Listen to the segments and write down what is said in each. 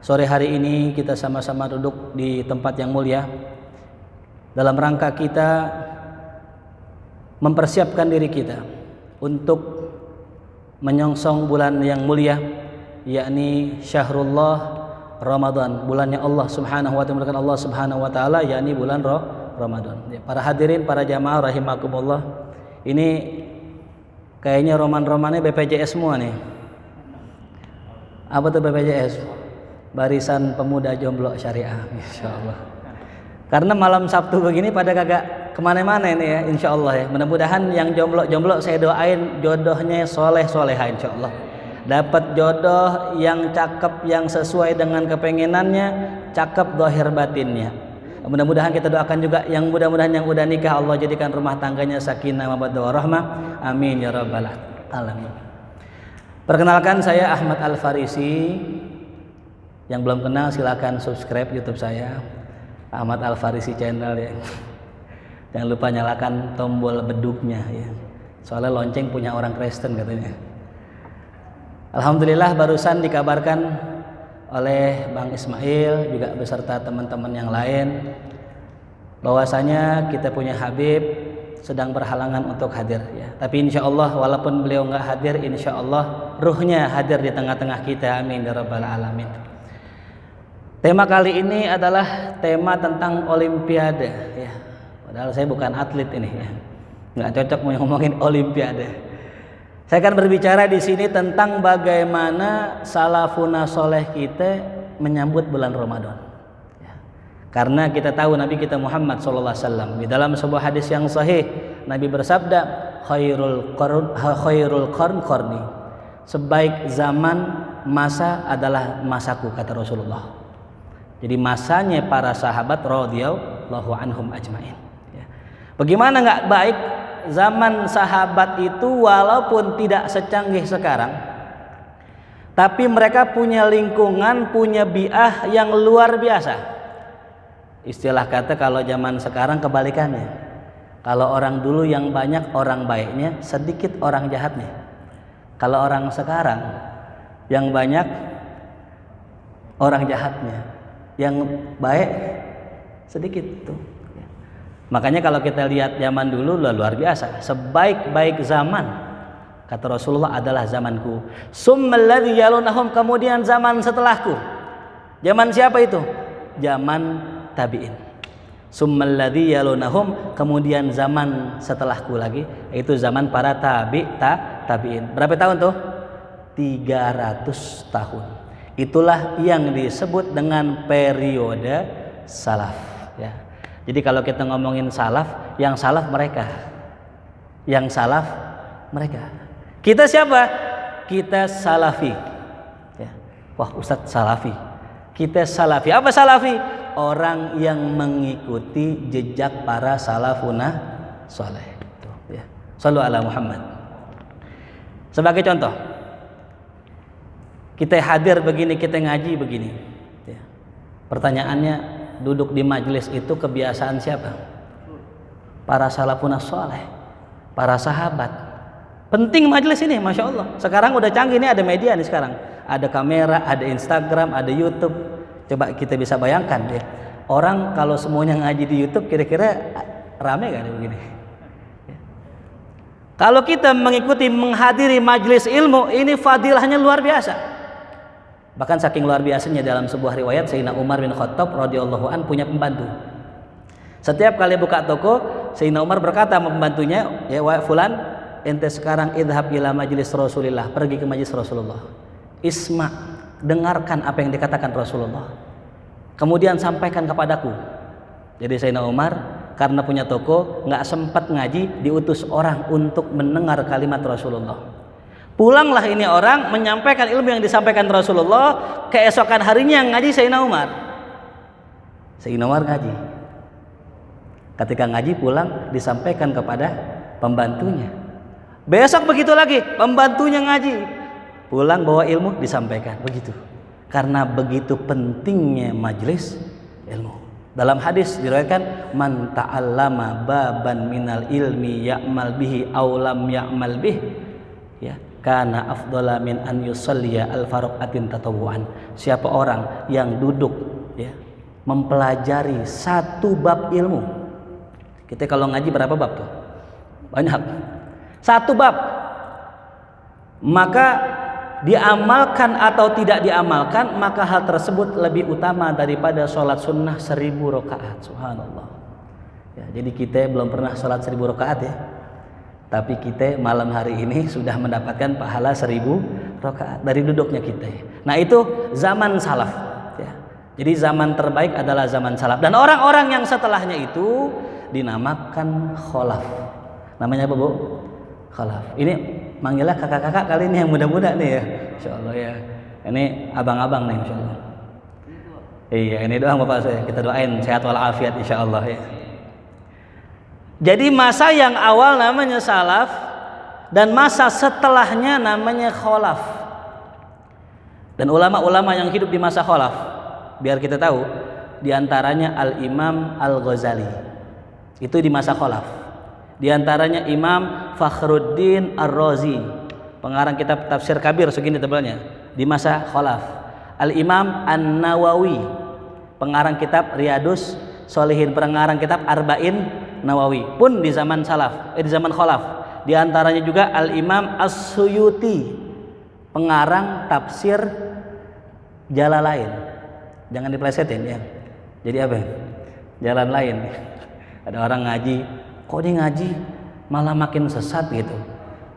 Sore hari ini kita sama-sama duduk di tempat yang mulia dalam rangka kita mempersiapkan diri kita untuk menyongsong bulan yang mulia, yakni Syahrullah Ramadan, bulannya Allah Subhanahu wa taala, Allah Subhanahu wa taala, yakni bulan Ramadan. Ya, para hadirin, para jamaah rahimakumullah. Ini kayaknya roman-romannya BPJS semua nih. Apa tuh BPJS? Barisan Pemuda Jomblo Syariah, insyaallah. Karena malam Sabtu begini pada kagak kemana-mana ini ya, insyaallah ya. Mudah-mudahan yang jomblo saya doain jodohnya soleh-soleha insyaallah. Dapat jodoh yang cakep, yang sesuai dengan kepengenannya, cakep zahir batinnya. Mudah-mudahan kita doakan juga yang mudah-mudahan yang udah nikah Allah jadikan rumah tangganya sakinah mawaddah warahmah. Amin ya rabbal alamin. Perkenalkan, saya Ahmad Al-Farisi. Yang belum kenal silakan subscribe YouTube saya, Ahmad Al-Farisi channel ya. Jangan lupa nyalakan tombol bedugnya ya. Soalnya lonceng punya orang Kristen katanya. Alhamdulillah barusan dikabarkan oleh Bang Ismail juga beserta teman-teman yang lain bahwasanya kita punya Habib sedang berhalangan untuk hadir ya. Tapi insya Allah walaupun beliau nggak hadir, insya Allah ruhnya hadir di tengah-tengah kita. Amin ya rabbal alamin. Tema kali ini adalah tema tentang Olimpiade ya. Padahal saya bukan atlet ini ya, nggak cocok ngomongin Olimpiade. Saya akan berbicara di sini tentang bagaimana salafuna soleh kita menyambut bulan Ramadan. Ya. Karena kita tahu Nabi kita Muhammad SAW di dalam sebuah hadis yang sahih, Nabi bersabda, khairul qarn qarni. Sebaik zaman masa adalah masaku, kata Rasulullah. Jadi masanya para sahabat radhiyallahu anhum ajmain. Ya. Bagaimana nggak baik zaman sahabat itu walaupun tidak secanggih sekarang, tapi mereka punya lingkungan, punya bi'ah yang luar biasa. Istilah kata kalau zaman sekarang kebalikannya. Kalau orang dulu yang banyak orang baiknya, sedikit orang jahatnya. Kalau orang sekarang yang banyak orang jahatnya, yang baik sedikit tuh. Makanya kalau kita lihat zaman dulu luar biasa. Sebaik-baik zaman, kata Rasulullah, adalah zamanku. Summal ladzi yalunahum, kemudian zaman setelahku. Zaman siapa itu? Zaman tabi'in. Summal ladzi yalunahum, kemudian zaman setelahku lagi, yaitu zaman para tabi'in. Berapa tahun tuh? 300 tahun. Itulah yang disebut dengan periode salaf ya. Jadi kalau kita ngomongin salaf, yang salaf mereka. Yang salaf mereka. Kita siapa? Kita salafi. Ya. Wah, Ustadz salafi. Kita salafi. Apa salafi? Orang yang mengikuti jejak para salafuna soleh. Ya. Shallu ala Muhammad. Sebagai contoh, kita hadir begini, kita ngaji begini. Ya. Pertanyaannya, duduk di majelis itu kebiasaan siapa? Para salafun saleh, para sahabat. Penting majelis ini, masya Allah. Sekarang udah canggih nih, ada media nih sekarang. Ada kamera, ada Instagram, ada YouTube. Coba kita bisa bayangkan ya. Orang kalau semuanya ngaji di YouTube, kira-kira rame gak nih begini? Ya. Kalau kita mengikuti, menghadiri majelis ilmu, ini fadilahnya luar biasa. Bahkan saking luar biasanya dalam sebuah riwayat Sayyidina Umar bin Khattab radhiyallahu an punya pembantu. Setiap kali buka toko, Sayyidina Umar berkata sama pembantunya, ya wa fulan, ente sekarang idhab ila majlis Rasulillah, pergi ke majlis Rasulullah. Isma, dengarkan apa yang dikatakan Rasulullah. Kemudian sampaikan kepadaku. Jadi Sayyidina Umar karena punya toko, nggak sempat ngaji, diutus orang untuk mendengar kalimat Rasulullah. Pulanglah ini orang menyampaikan ilmu yang disampaikan Rasulullah. Keesokan harinya yang ngaji Sayyidina Umar. Sayyidina Umar ngaji. Ketika ngaji pulang disampaikan kepada pembantunya. Besok begitu lagi, pembantunya ngaji. Pulang bawa ilmu disampaikan. Begitu. Karena begitu pentingnya majelis ilmu. Dalam hadis diriwayatkan, man ta'allama baban minal ilmi ya'mal bihi aw lam ya'mal bih. Ya. kana afdhala min an yusalliya al-faraqatin tatawuan. Siapa orang yang duduk ya mempelajari satu bab ilmu. Kita kalau ngaji berapa bab tuh? Banyak. Satu bab. Maka diamalkan atau tidak diamalkan, maka hal tersebut lebih utama daripada sholat sunnah 1000 rakaat. Subhanallah. Ya, jadi kita belum pernah sholat 1000 rakaat ya. Tapi kita malam hari ini sudah mendapatkan pahala 1000 rakaat dari duduknya kita. Nah itu zaman salaf. Ya. Jadi zaman terbaik adalah zaman salaf. Dan orang-orang yang setelahnya itu dinamakan kholaf. Namanya apa Bu? Kholaf. Ini manggilnya kakak-kakak kali ini yang muda-muda nih ya. Insya Allah ya. Ini abang-abang nih Insya Allah. Iya ini doang Bapak saya. Kita doain sehat walafiat Insya Allah ya. Jadi masa yang awal namanya salaf dan masa setelahnya namanya kholaf. Dan ulama-ulama yang hidup di masa kholaf, biar kita tahu, diantaranya Al-Imam Al-Ghazali. Itu di masa kholaf. Diantaranya Imam Fakhruddin Ar-Razi, pengarang kitab Tafsir Kabir segini tebalnya, di masa kholaf. Al-Imam An-Nawawi, pengarang kitab Riyadus Sholihin, pengarang kitab Arba'in Nawawi pun di zaman salaf, di zaman kholaf. Di antaranya juga Al-Imam As-Suyuti, pengarang tafsir Jalalain. Jangan diplesetin ya. Jadi apa? Jalan lain. Ada orang ngaji, kok dia ngaji malah makin sesat gitu.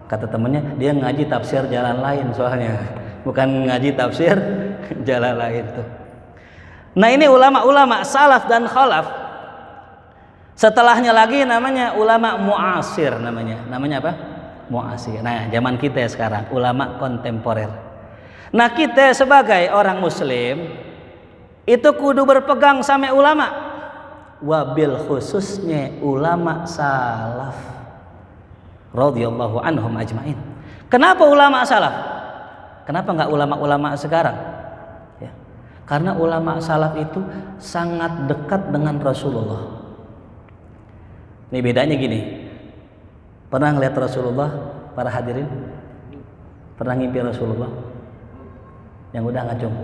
Kata temennya, dia ngaji tafsir jalan lain soalnya, bukan ngaji tafsir jalan lain tuh. Nah ini ulama-ulama salaf dan kholaf. Setelahnya lagi namanya ulama muasir namanya. Namanya apa? Muasir. Nah, zaman kita sekarang ulama kontemporer. Nah, kita sebagai orang muslim itu kudu berpegang sama ulama. Wabil khususnya ulama salaf radhiyallahu anhum ajmain. Kenapa ulama salaf? Kenapa enggak ulama-ulama sekarang? Ya. Karena ulama salaf itu sangat dekat dengan Rasulullah. Ini bedanya gini. Pernah ngeliat Rasulullah para hadirin? Pernah ngimpi Rasulullah? Yang udah ngacung,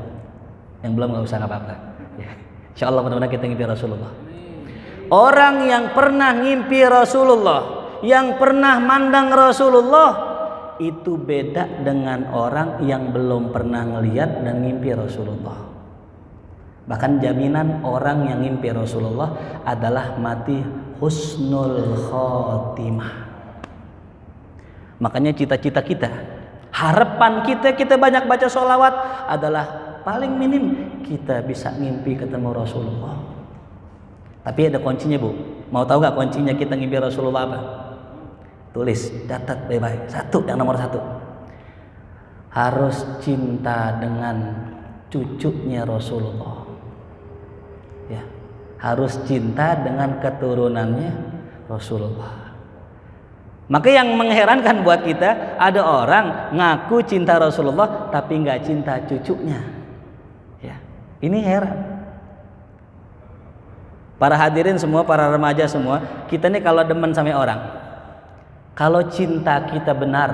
yang belum nggak usah nggak apa-apa. Ya. Insya Allah benar-benar kita ngimpi Rasulullah. Orang yang pernah ngimpi Rasulullah, yang pernah mandang Rasulullah, itu beda dengan orang yang belum pernah ngeliat dan ngimpi Rasulullah. Bahkan jaminan orang yang ngimpi Rasulullah adalah mati husnul khotimah. Makanya cita-cita kita, harapan kita banyak baca sholawat adalah paling minim kita bisa ngimpi ketemu Rasulullah. Tapi ada kuncinya Bu. Mau tahu gak kuncinya kita ngimpi Rasulullah apa? Tulis, catat baik-baik. Satu, yang nomor 1. Harus cinta dengan cucunya Rasulullah. Ya, harus cinta dengan keturunannya Rasulullah. Maka yang mengherankan buat kita, ada orang ngaku cinta Rasulullah tapi nggak cinta cucunya. Ya, ini heran. Para hadirin semua, para remaja semua, kita nih kalau demen sama orang, kalau cinta kita benar,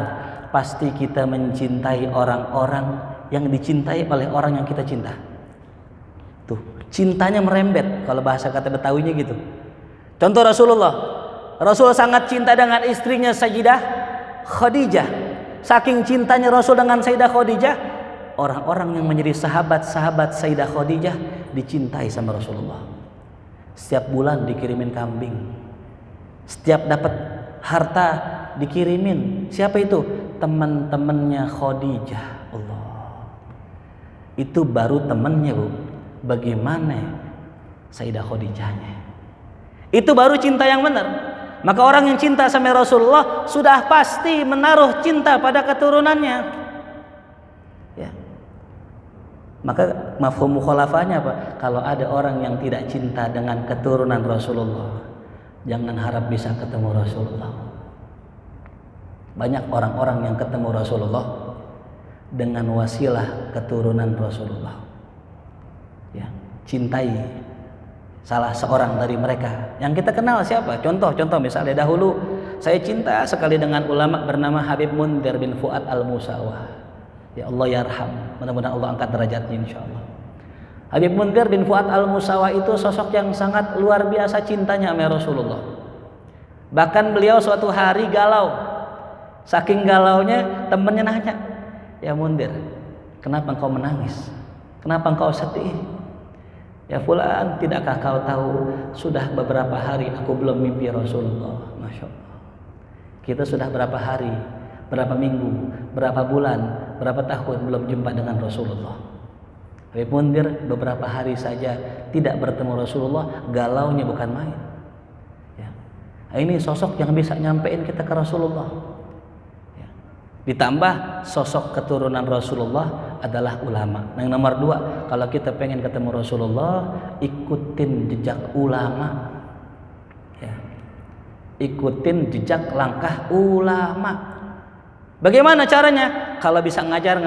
pasti kita mencintai orang-orang yang dicintai oleh orang yang kita cinta. Tuh, cintanya merembet kalau bahasa kata Betawinya gitu. Contoh Rasulullah. Rasul sangat cinta dengan istrinya Sayyidah Khadijah. Saking cintanya Rasul dengan Sayyidah Khadijah, orang-orang yang menjadi sahabat-sahabat Sayyidah Khadijah dicintai sama Rasulullah. Setiap bulan dikirimin kambing. Setiap dapat harta dikirimin. Siapa itu? Teman-temannya Khadijah. Allah. Itu baru temannya, Bu. Bagaimana Sayyidah Khadijahnya? Itu baru cinta yang benar. Maka orang yang cinta sama Rasulullah sudah pasti menaruh cinta pada keturunannya. Ya. Maka mafhum mukhalafahnya apa? Kalau ada orang yang tidak cinta dengan keturunan Rasulullah, jangan harap bisa ketemu Rasulullah. Banyak orang-orang yang ketemu Rasulullah dengan wasilah keturunan Rasulullah. Ya, cintai salah seorang dari mereka yang kita kenal siapa? Contoh misalnya dahulu saya cinta sekali dengan ulama bernama Habib Mundzir bin Fuad Al-Musawah. Ya Allah yarham, mudah-mudahan Allah angkat derajatnya insyaallah. Habib Mundzir bin Fuad Al-Musawah itu sosok yang sangat luar biasa cintanya sama Rasulullah. Bahkan beliau suatu hari galau. Saking galaunya temannya nanya, "Ya Mundzir, kenapa engkau menangis? Kenapa engkau sedih?" "Ya fulan, tidakkah kau tahu sudah beberapa hari aku belum mimpi Rasulullah." Masya Allah. Kita sudah berapa hari, berapa minggu, berapa bulan, berapa tahun belum jumpa dengan Rasulullah. Habib Mundzir beberapa hari saja tidak bertemu Rasulullah, galaunya bukan main. Ya. Nah, ini sosok yang bisa nyampein kita ke Rasulullah. Ya. Ditambah sosok keturunan Rasulullah adalah ulama. Nah, yang nomor 2, kalau kita pengen ketemu Rasulullah, ikutin jejak ulama. Ya. Ikutin jejak langkah ulama. Bagaimana caranya? Kalau bisa ngajar.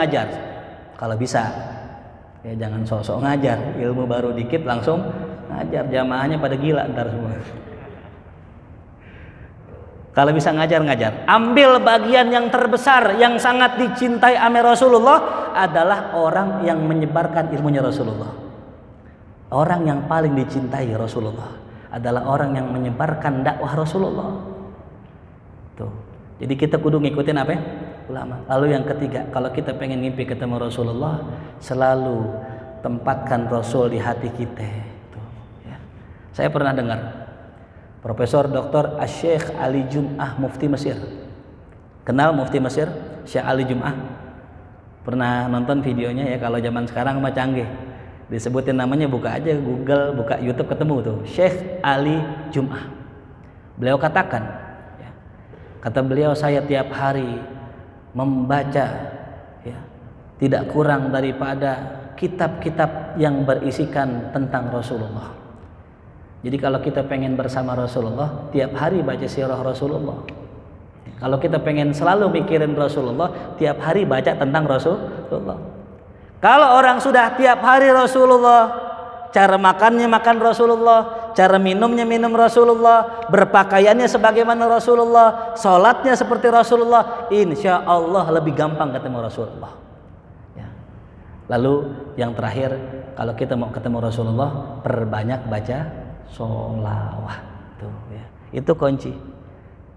Kalau bisa, ya jangan sosok ngajar, ilmu baru dikit langsung ngajar, jamaahnya pada gila ntar semua. Kalau bisa ngajar. Ambil bagian yang terbesar yang sangat dicintai oleh Rasulullah adalah orang yang menyebarkan ilmunya Rasulullah. Orang yang paling dicintai Rasulullah adalah orang yang menyebarkan dakwah Rasulullah. Tuh. Jadi kita kudu ngikutin apa ya? Ulama. Lalu yang ketiga, kalau kita pengen ngimpi ketemu Rasulullah, selalu tempatkan Rasul di hati kita. Tuh, ya. Saya pernah dengar Profesor Dr. Syekh Ali Jum'ah Mufti Mesir. Kenal Mufti Mesir? Syekh Ali Jum'ah. Pernah nonton videonya ya, kalau zaman sekarang mah canggih. Disebutin namanya, buka aja Google, buka YouTube ketemu tuh. Syekh Ali Jum'ah. Beliau katakan, ya, kata beliau, saya tiap hari membaca, ya, tidak kurang daripada kitab-kitab yang berisikan tentang Rasulullah. Jadi kalau kita pengen bersama Rasulullah, tiap hari baca sirah Rasulullah. Kalau kita pengen selalu mikirin Rasulullah, tiap hari baca tentang Rasulullah. Kalau orang sudah tiap hari Rasulullah, cara makannya makan Rasulullah, cara minumnya minum Rasulullah, berpakaiannya sebagaimana Rasulullah, sholatnya seperti Rasulullah, insya Allah lebih gampang ketemu Rasulullah. Ya. Lalu yang terakhir, kalau kita mau ketemu Rasulullah, perbanyak baca sholawat. Tuh, ya. Itu kunci.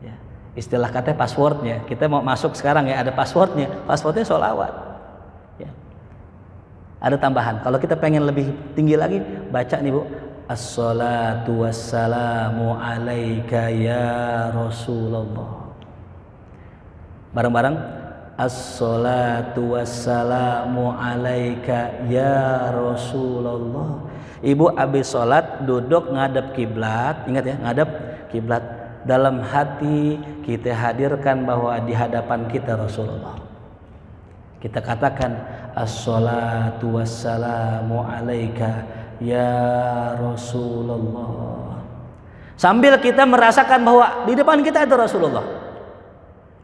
Ya. Istilah katanya passwordnya. Kita mau masuk sekarang ya, ada passwordnya. Passwordnya sholawat. Ya. Ada tambahan. Kalau kita pengen lebih tinggi lagi, baca nih Bu. Assalatu wassalamu alaika ya Rasulullah. Bareng-bareng. Assalatu wassalamu alaika ya Rasulullah. Ibu habis sholat duduk ngadep kiblat. Ingat ya, ngadep kiblat. Dalam hati kita hadirkan bahwa di hadapan kita Rasulullah. Kita katakan assalatu wassalamu alaika ya Rasulullah. Sambil kita merasakan bahwa di depan kita ada Rasulullah.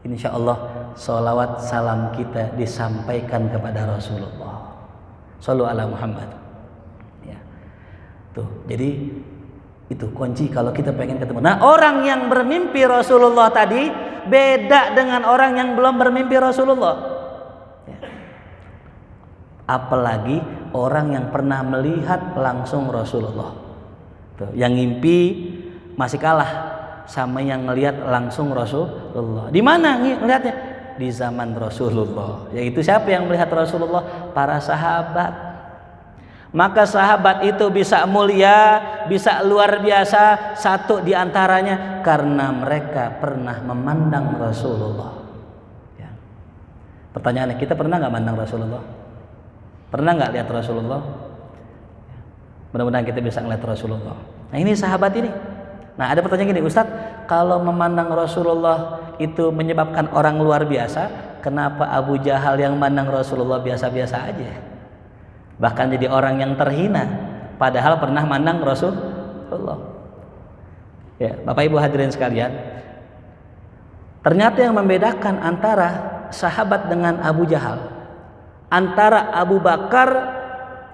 Insya Allah sholawat salam kita disampaikan kepada Rasulullah. Shallu ala Muhammad. Ya. Tuh, jadi itu kunci kalau kita pengen ketemu. Nah, orang yang bermimpi Rasulullah tadi beda dengan orang yang belum bermimpi Rasulullah. Apalagi orang yang pernah melihat langsung Rasulullah. Tuh, yang ngimpi masih kalah sama yang ngelihat langsung Rasulullah. Di mana ngelihatnya? Di zaman Rasulullah. Yaitu siapa yang melihat Rasulullah? Para sahabat. Maka sahabat itu bisa mulia, bisa luar biasa. Satu di antaranya karena mereka pernah memandang Rasulullah. Ya. Pertanyaannya, kita pernah nggak memandang Rasulullah? Pernah nggak lihat Rasulullah? Mudah-mudahan kita bisa ngeliat Rasulullah. Nah, ini sahabat ini. Nah, ada pertanyaan gini, Ustadz, kalau memandang Rasulullah itu menyebabkan orang luar biasa, kenapa Abu Jahal yang memandang Rasulullah biasa-biasa aja? Bahkan jadi orang yang terhina, padahal pernah memandang Rasulullah. Ya, Bapak Ibu hadirin sekalian, ternyata yang membedakan antara sahabat dengan Abu Jahal, antara Abu Bakar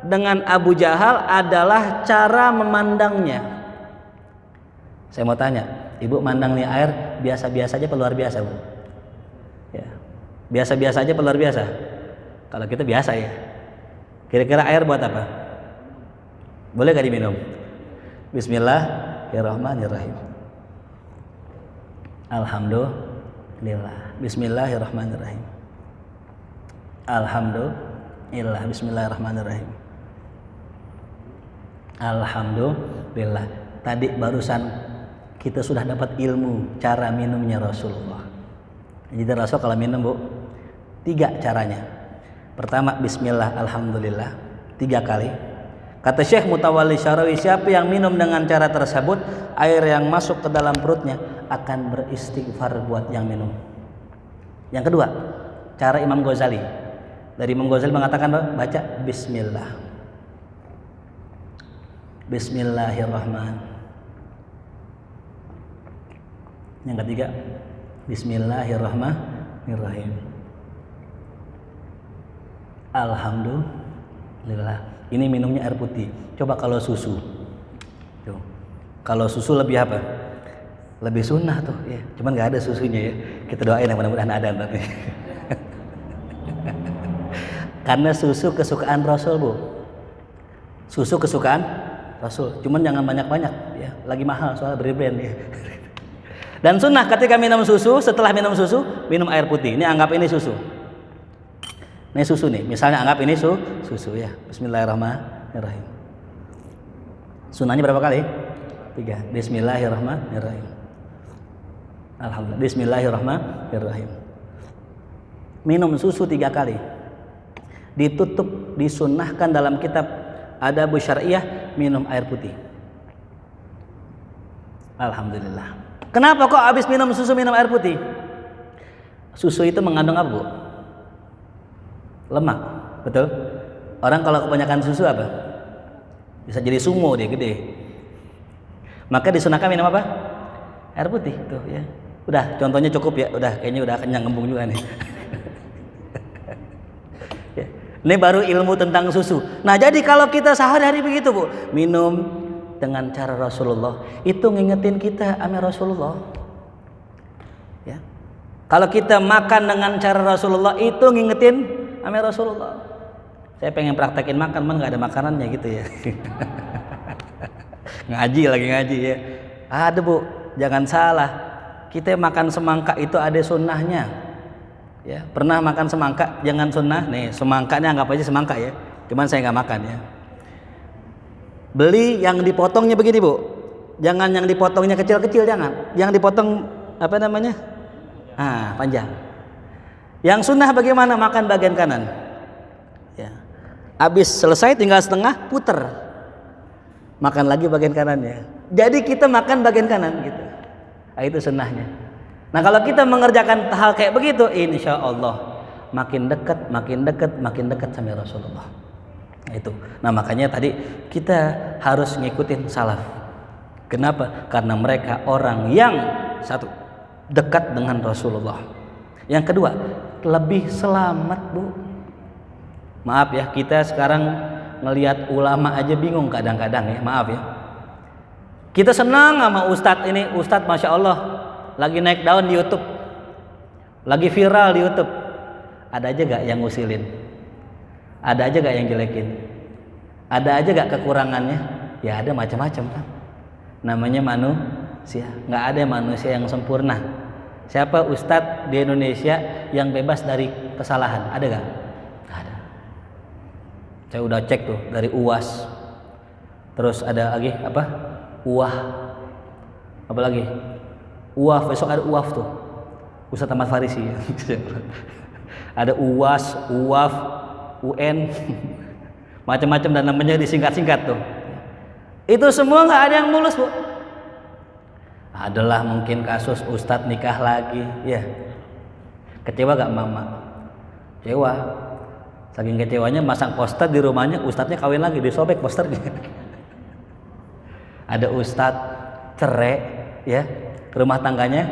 dengan Abu Jahal adalah cara memandangnya. Saya mau tanya, Ibu mandang nih air biasa-biasa aja apa luar biasa, Bu? Ya. Biasa-biasa aja apa luar biasa? Kalau kita biasa ya. Kira-kira air buat apa? Boleh gak diminum? Bismillahirrahmanirrahim. Alhamdulillah. Bismillahirrahmanirrahim. Alhamdulillah. Bismillahirrahmanirrahim. Alhamdulillah. Tadi barusan kita sudah dapat ilmu cara minumnya Rasulullah. Jadi Rasul kalau minum, Bu, 3 caranya. Pertama, bismillah, alhamdulillah, 3 kali. Kata Syekh Mutawalli Syarawi, siapa yang minum dengan cara tersebut, air yang masuk ke dalam perutnya akan beristighfar buat yang minum. Yang kedua, cara Imam Ghazali. Dari Imam Ghazali mengatakan, baca bismillah. Bismillahirrahmanirrahim. Yang ketiga, bismillahirrahmanirrahim. Alhamdulillah. Ini minumnya air putih. Coba kalau susu. Tuh. Kalau susu lebih apa? Lebih sunnah tuh, ya. Cuman nggak ada susunya ya. Kita doain ya, mudah-mudahan ada nanti. Karena susu kesukaan Rasul, Bu. Susu kesukaan Rasul. Cuman jangan banyak-banyak ya. Lagi mahal soalnya brand ya. Dan sunnah ketika minum susu, setelah minum susu, minum air putih. Ini anggap ini susu. Ini susu nih. Misalnya anggap ini susu ya. Bismillahirrahmanirrahim. Sunnahnya berapa kali? 3. Bismillahirrahmanirrahim. Alhamdulillah. Bismillahirrahmanirrahim. Minum susu 3 kali. Ditutup, disunnahkan dalam kitab Adabus Syariah minum air putih. Alhamdulillah. Kenapa kok habis minum susu minum air putih? Susu itu mengandung apa, Bu? Lemak, betul? Orang kalau kebanyakan susu apa? Bisa jadi sumo dia gede. Maka disunahkan minum apa? Air putih tuh ya. Udah, contohnya cukup ya. Udah, kayaknya udah kenyang ngembung juga nih. Ya. Ini baru ilmu tentang susu. Nah, jadi kalau kita sehari-hari begitu, Bu, minum dengan cara Rasulullah, itu ngingetin kita sama Rasulullah. Ya. Kalau kita makan dengan cara Rasulullah, itu ngingetin sama Rasulullah. Saya pengen praktekin makan, man nggak ada makanannya gitu ya. Ngaji lagi ngaji ya. Ada, Bu, jangan salah. Kita makan semangka itu ada sunnahnya. Ya, pernah makan semangka jangan sunnah. Nih, semangkanya anggap aja semangka ya. Cuman saya nggak makan ya. Beli yang dipotongnya begini, Bu. Jangan yang dipotongnya kecil-kecil, jangan. Yang dipotong apa namanya? Panjang. Yang sunnah bagaimana? Makan bagian kanan. Ya. Habis selesai tinggal setengah, puter. Makan lagi bagian kanannya. Jadi kita makan bagian kanan gitu. Nah, itu sunnahnya. Nah, kalau kita mengerjakan hal kayak begitu, insya Allah makin dekat sama Rasulullah. Itu. Nah, makanya tadi kita harus ngikutin salaf. Kenapa? Karena mereka orang yang satu dekat dengan Rasulullah. Yang kedua, lebih selamat, Bu. Maaf ya, kita sekarang ngelihat ulama aja bingung kadang-kadang ya. Maaf ya. Kita senang sama ustadz ini, ustadz Masya Allah lagi naik daun di YouTube, lagi viral di YouTube. Ada aja gak yang ngusilin? Ada aja gak yang jelekin? Ada aja gak kekurangannya? Ya ada macam-macam kan. Namanya manusia. Gak ada manusia yang sempurna. Siapa ustadz di Indonesia yang bebas dari kesalahan? Ada gak? Gak ada. Saya udah cek tuh dari UAS. Terus ada lagi apa? UAH. Apa lagi? UAF, besok ada UAF tuh. Ustadz Ahmad Farisi. Ada UAS, UAF, UN, macam-macam dan namanya disingkat-singkat tuh. Itu semua nggak ada yang mulus, Bu. Adalah mungkin kasus ustadz nikah lagi, ya. Kecewa gak mama? Kecewa. Saking kecewanya masang poster di rumahnya, ustadznya kawin lagi, disobek posternya. Ada ustadz cerai, ya, rumah tangganya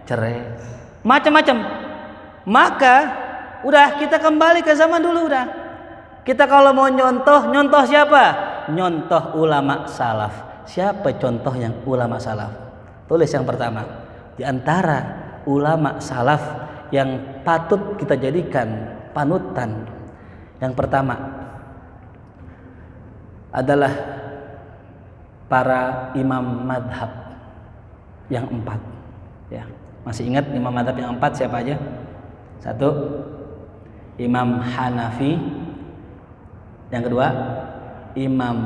cerai, macam-macam. Maka udah kita kembali ke zaman dulu udah. Kita kalau mau nyontoh siapa? Nyontoh ulama salaf. Siapa contoh yang ulama salaf? Tulis yang pertama. Di antara ulama salaf yang patut kita jadikan panutan, yang pertama adalah para imam madhab yang 4. Ya, masih ingat imam madhab yang 4 siapa aja? 1, Imam Hanafi. Yang kedua, Imam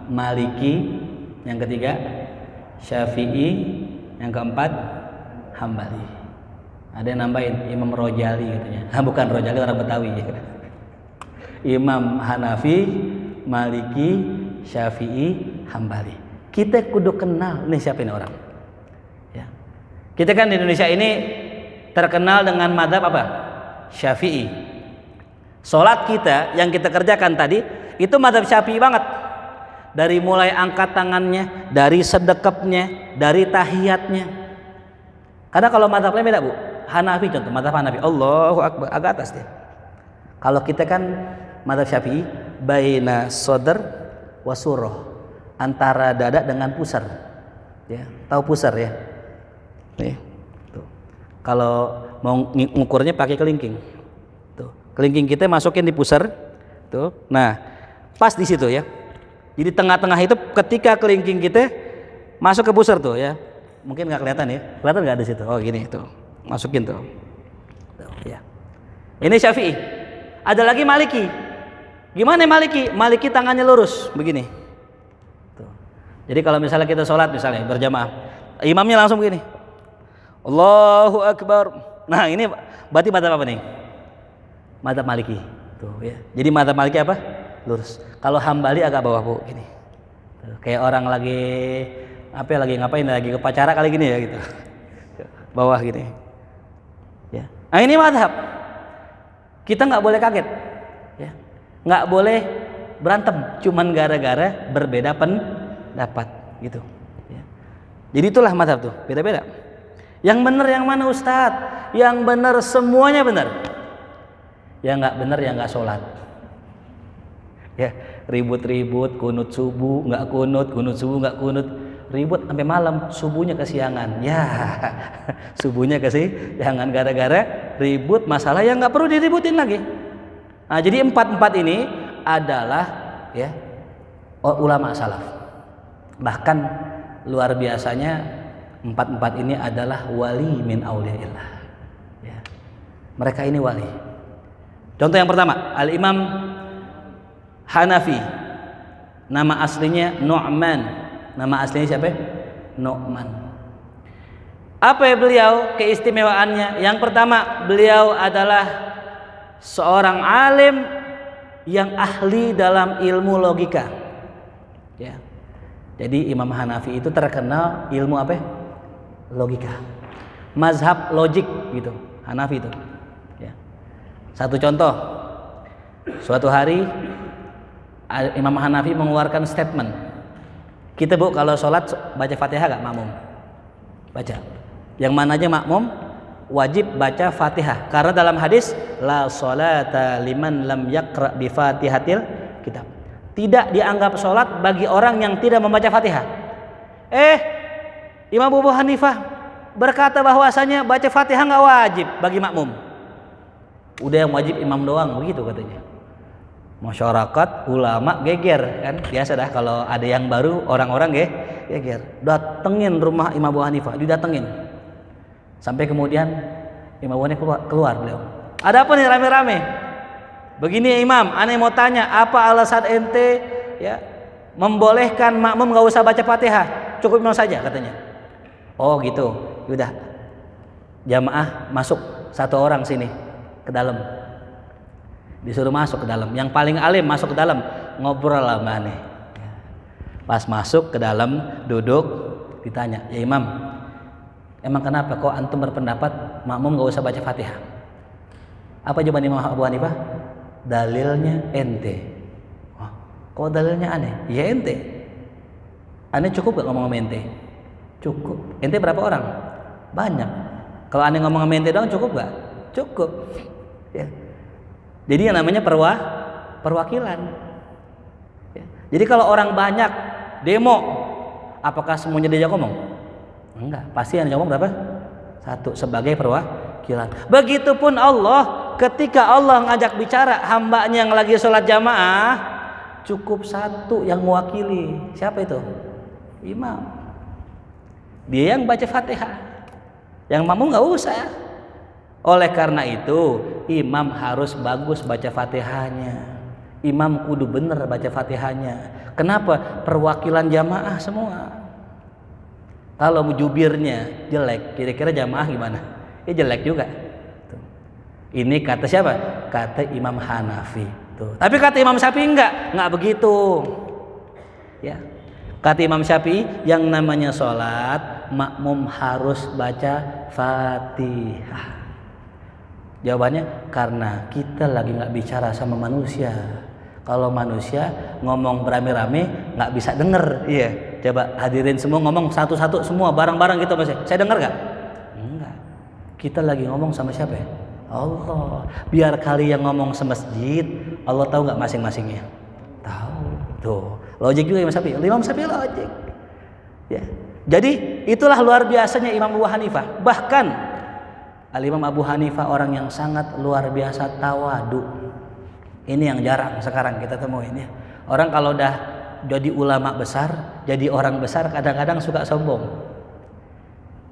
Maliki. Yang ketiga, Syafi'i. Yang keempat, Hambali. Ada yang nambahin Imam Rojali katanya. Bukan, Rojali orang Betawi. Imam Hanafi, Maliki, Syafi'i, Hambali. Kita kudu kenal nih siapa ini orang. Ya. Kita kan di Indonesia ini terkenal dengan madhab apa? Syafi'i. Sholat kita yang kita kerjakan tadi itu madhab Syafi'i banget. Dari mulai angkat tangannya, dari sedekapnya, dari tahiyatnya. Karena kalau madhab lain beda, Bu. Hanafi contoh, madhab Hanafi, Allahu Akbar, agak atas dia. Kalau kita kan madhab Syafi'i, baina sodr wa surah, antara dada dengan pusar. Ya, tahu pusar ya? Nih, tuh. Kalau mau ngukurnya pakai kelingking. Tuh, kelingking kita masukin di pusar. Tuh. Nah, pas di situ ya. Jadi tengah-tengah itu ketika kelingking kita masuk ke pusar tuh ya. Mungkin nggak kelihatan ya. Kelihatan nggak di situ? Oh gini tuh. Masukin tuh. Tuh ya. Ini Syafi'i. Ada lagi Maliki. Gimana Maliki? Maliki tangannya lurus begini. Tuh. Jadi kalau misalnya kita sholat misalnya berjamaah, imamnya langsung begini. Allahu Akbar. Nah ini berarti madhab apa nih? Madhab Maliki. Tuh ya. Jadi madhab Maliki apa? Lurus. Kalau Hambali agak bawah, Bu, gini. Tuh, kayak orang lagi apa ya, lagi ngapain, lagi ke pacara kali gini ya gitu. Bawah gini. Ya. Nah ini madhab. Kita nggak boleh kaget. Ya. Nggak boleh berantem. Cuman gara-gara berbeda pendapat gitu. Ya. Jadi itulah madhab tuh. Beda-beda. Yang benar yang mana Ustadz? Yang benar semuanya benar. Yang nggak benar yang nggak sholat. Ya, ribut-ribut, kunut subuh nggak kunut subuh nggak kunut, ribut sampai malam, subuhnya kesiangan. Ya, subuhnya kesiangan gara-gara ribut masalah yang nggak perlu diributin lagi. Nah, jadi 4 ini adalah ya ulama salaf. Bahkan luar biasanya 4 ini adalah wali min auliyaillah. Ya. Mereka ini wali. Contoh yang pertama, Al-Imam Hanafi, nama aslinya Nu'man. Nama aslinya siapa? Nu'man. Apa ya beliau keistimewaannya? Yang pertama, beliau adalah seorang alim yang ahli dalam ilmu logika. Ya. Jadi Imam Hanafi itu terkenal ilmu apa? Logika. Mazhab logik gitu. Hanafi itu. Ya. Satu contoh. Suatu hari Imam Hanafi mengeluarkan statement. Kita, Bu, kalau sholat baca Fatihah gak makmum? Baca. Yang mana aja makmum wajib baca Fatihah. Karena dalam hadis la sholata liman lam yaqra bi Fatihatil kitab. Tidak dianggap sholat bagi orang yang tidak membaca Fatihah. Imam Abu Hanifah berkata bahwasanya baca Fatihah gak wajib bagi makmum. Udah yang wajib imam doang, begitu katanya. Masyarakat ulama geger kan, biasa dah kalau ada yang baru orang-orang geger. Datengin rumah Imam Abu Hanifah, didatengin. Sampai kemudian Imam Abu Hanifah keluar beliau. Ada apa nih rame-rame? Begini ya Imam, aneh mau tanya, apa alasan ente ya membolehkan makmum enggak usah baca Fatihah, cukup imam saja katanya. Oh gitu. Udah. Jamaah masuk 1 orang sini ke dalam. Disuruh masuk ke dalam, yang paling alim masuk ke dalam, ngobrol lama nih. Pas masuk ke dalam, duduk, ditanya, ya Imam, emang kenapa kok antum berpendapat makmum gak usah baca Fatihah? Apa jawaban Imam Abu Hanifah? Dalilnya ente. Oh, kok dalilnya aneh? Ya ente. Aneh cukup gak ngomong sama ente? Cukup. Ente berapa orang? Banyak. Kalau aneh ngomong sama ente doang cukup gak? Cukup. Ya. Jadi yang namanya perwakilan. Ya. Jadi kalau orang banyak demo, apakah semuanya diajak ngomong? Enggak, pasti yang ngomong berapa? Satu sebagai perwakilan. Begitupun Allah, ketika Allah ngajak bicara hambanya yang lagi sholat jamaah, cukup satu yang mewakili. Siapa itu? Imam. Dia yang baca Fatihah. Yang makmum nggak usah. Oleh karena itu, imam harus bagus baca Fatihahnya. Imam kudu bener baca Fatihahnya. Kenapa? Perwakilan jamaah semua. Kalau jubirnya jelek, kira-kira jamaah gimana? Ya jelek juga. Tuh. Ini kata siapa? Kata Imam Hanafi. Tuh. Tapi kata Imam Syafi'i enggak begitu. Ya. Kata Imam Syafi'i yang namanya sholat, makmum harus baca Fatihah. Jawabannya karena kita lagi nggak bicara sama manusia. Kalau manusia ngomong berame-rame nggak bisa denger. Iya. Coba hadirin semua ngomong satu-satu semua bareng-bareng gitu Mas. Saya dengar nggak? Enggak. Kita lagi ngomong sama siapa ya? Allah. Biar kali yang ngomong semasjid, Allah tahu nggak masing-masingnya? Tahu. Tuh. Logik juga Imam Syafi'i. Imam Syafi'i logik. Ya. Jadi itulah luar biasanya Imam Abu Hanifah. Bahkan Al-Imam Abu Hanifah orang yang sangat luar biasa tawadu. Ini yang jarang sekarang kita temuin ya. Orang kalau udah jadi ulama besar, jadi orang besar kadang-kadang suka sombong.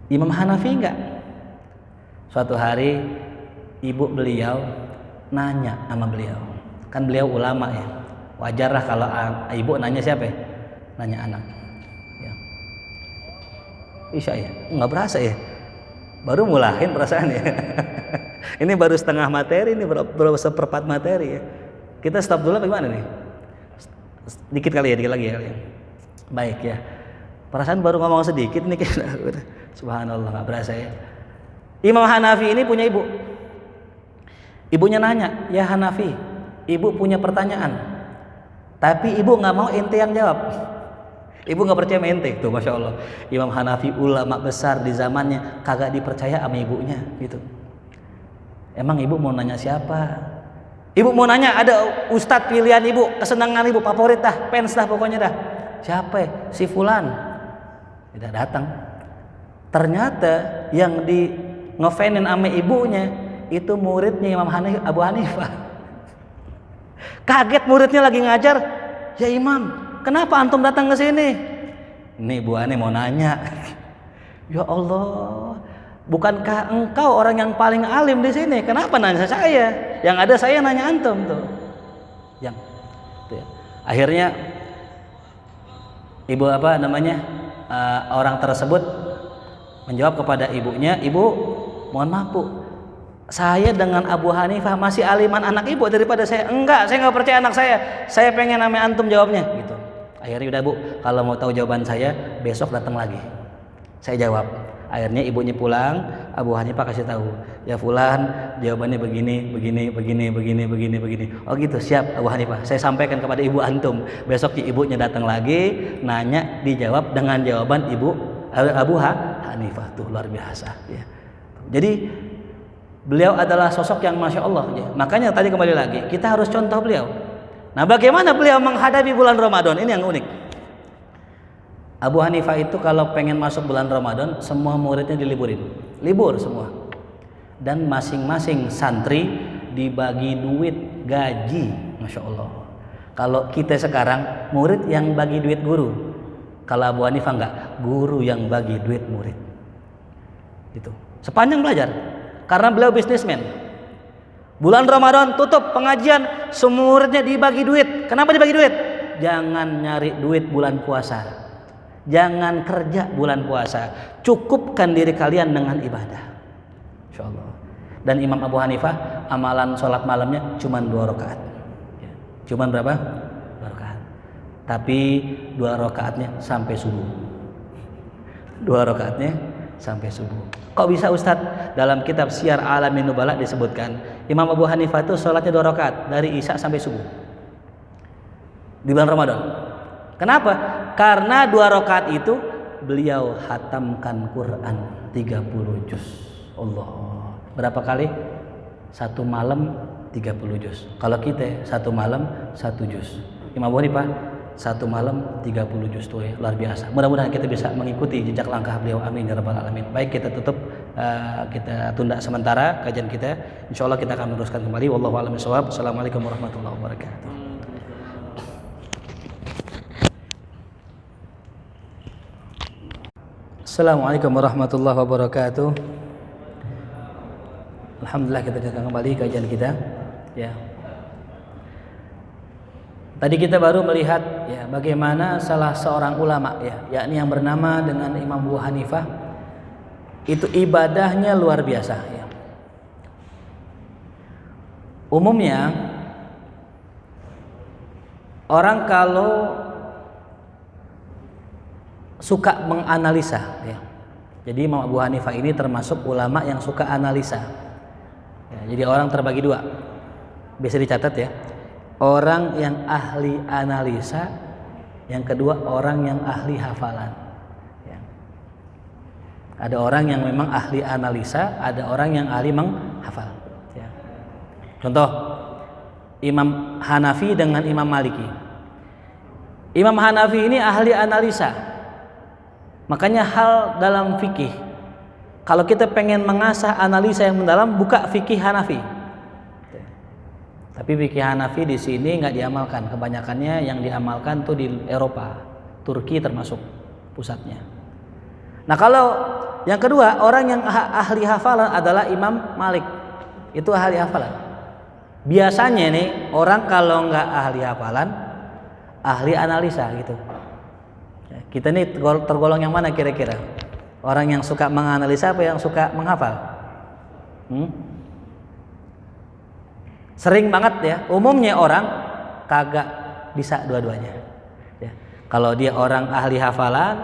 Imam Hanafi enggak. Suatu hari ibu beliau nanya sama beliau. Kan beliau ulama ya. Wajarlah kalau ibu nanya siapa ya? Nanya anak. Ya. Isya ya? Enggak berasa ya? Baru mulain perasaan ya. Ini baru setengah materi, ini baru seperempat materi ya. Kita stop dulu bagaimana nih? Dikit kali ya, dikit lagi ya. Baik ya. Perasaan baru ngomong sedikit nih kita. Subhanallah nggak berasa ya. Imam Hanafi ini punya ibu. Ibunya nanya, ya Hanafi, ibu punya pertanyaan. Tapi ibu nggak mau ente yang jawab. Ibu nggak percaya sama ente. Tuh Masya Allah. Imam Hanafi ulama besar di zamannya kagak dipercaya sama ibunya gitu. Emang ibu mau nanya siapa? Ibu mau nanya ada ustadz pilihan ibu, kesenangan ibu, favorit dah, fans dah pokoknya dah. Siapa ya? Si Fulan. Tidak datang. Ternyata yang di ngefanin sama ibunya itu muridnya Imam Abu Hanifah. Kaget muridnya lagi ngajar. Ya Imam, kenapa antum datang ke sini? Ini Bu Ani mau nanya. Ya Allah, bukankah engkau orang yang paling alim di sini? Kenapa nanya saya? Yang ada saya nanya antum tuh. Yang tuh ya. Akhirnya ibu apa namanya orang tersebut menjawab kepada ibunya, ibu mohon maaf Bu, saya dengan Abu Hanifah masih aliman anak ibu daripada saya. Enggak, saya nggak percaya anak saya pengen nama antum jawabnya gitu. Akhirnya udah Bu, kalau mau tahu jawaban saya besok datang lagi. Saya jawab. Akhirnya ibunya pulang, Abu Hanifah kasih tahu, ya Fulan jawabannya begini. Oh gitu, siap Abu Hanifah. Saya sampaikan kepada ibu antum. Besok ibunya datang lagi, nanya, dijawab dengan jawaban ibu Abu Hanifah. Tuh luar biasa. Ya. Jadi beliau adalah sosok yang Masya Allah. Ya. Makanya tadi kembali lagi, kita harus contoh beliau. Nah bagaimana beliau menghadapi bulan Ramadan? Ini yang unik. Abu Hanifah itu kalau pengen masuk bulan Ramadan, semua muridnya diliburin. Libur semua. Dan masing-masing santri dibagi duit gaji. Masya Allah. Kalau kita sekarang, murid yang bagi duit guru. Kalau Abu Hanifah enggak, guru yang bagi duit murid. Itu. Sepanjang belajar. Karena beliau bisnismen. Bulan Ramadan tutup pengajian, semua muridnya dibagi duit. Kenapa dibagi duit? Jangan nyari duit bulan puasa. Jangan kerja bulan puasa. Cukupkan diri kalian dengan ibadah. Insyaallah. Dan Imam Abu Hanifah amalan sholat malamnya cuma 2 rakaat. Cuma berapa? 2 rakaat. Tapi 2 rakaatnya sampai subuh. 2 rakaatnya sampai subuh. Kok bisa Ustadz? Dalam kitab Syiar Alamin Nubala disebutkan Imam Abu Hanifah itu sholatnya 2 rakaat dari Isya sampai subuh di bulan Ramadan. Kenapa? Karena 2 rakaat itu beliau hatamkan Quran 30 juz. Allah. Berapa kali? 1 malam 30 juz. Kalau kita 1 malam 1 juz. Imam Abu Hanifah satu malam 30 juz tuh ya, luar biasa. Mudah-mudahan kita bisa mengikuti jejak langkah beliau, amin ya rabbal alamin. Baik, kita tutup, kita tunda sementara kajian kita. Insyaallah kita akan meneruskan kembali. Wallahu a'lam bishawab. Assalamualaikum warahmatullahi wabarakatuh. Assalamualaikum warahmatullahi wabarakatuh. Alhamdulillah, kita akan kembali kajian kita ya. Tadi kita baru melihat ya bagaimana salah seorang ulama ya, yakni yang bernama dengan Imam Abu Hanifah, itu ibadahnya luar biasa ya. Umumnya orang kalau suka menganalisa ya. Jadi Imam Abu Hanifah ini termasuk ulama yang suka analisa. Ya, jadi orang terbagi dua. Bisa dicatat ya. Orang yang ahli analisa, yang kedua orang yang ahli hafalan ya. Ada orang yang memang ahli analisa, ada orang yang ahli menghafal ya. Contoh Imam Hanafi dengan Imam Maliki. Imam Hanafi ini ahli analisa, makanya hal dalam fikih, kalau kita pengen mengasah analisa yang mendalam, buka fikih Hanafi. Tapi fikih Hanafi di sini nggak diamalkan, kebanyakannya yang diamalkan tuh di Eropa, Turki termasuk pusatnya. Nah kalau yang kedua, orang yang ahli hafalan adalah Imam Malik, itu ahli hafalan. Biasanya nih orang kalau nggak ahli hafalan, ahli analisa gitu. Kita nih tergolong yang mana kira-kira? Orang yang suka menganalisa apa yang suka menghafal? Sering banget ya, umumnya orang kagak bisa dua-duanya ya. Kalau dia orang ahli hafalan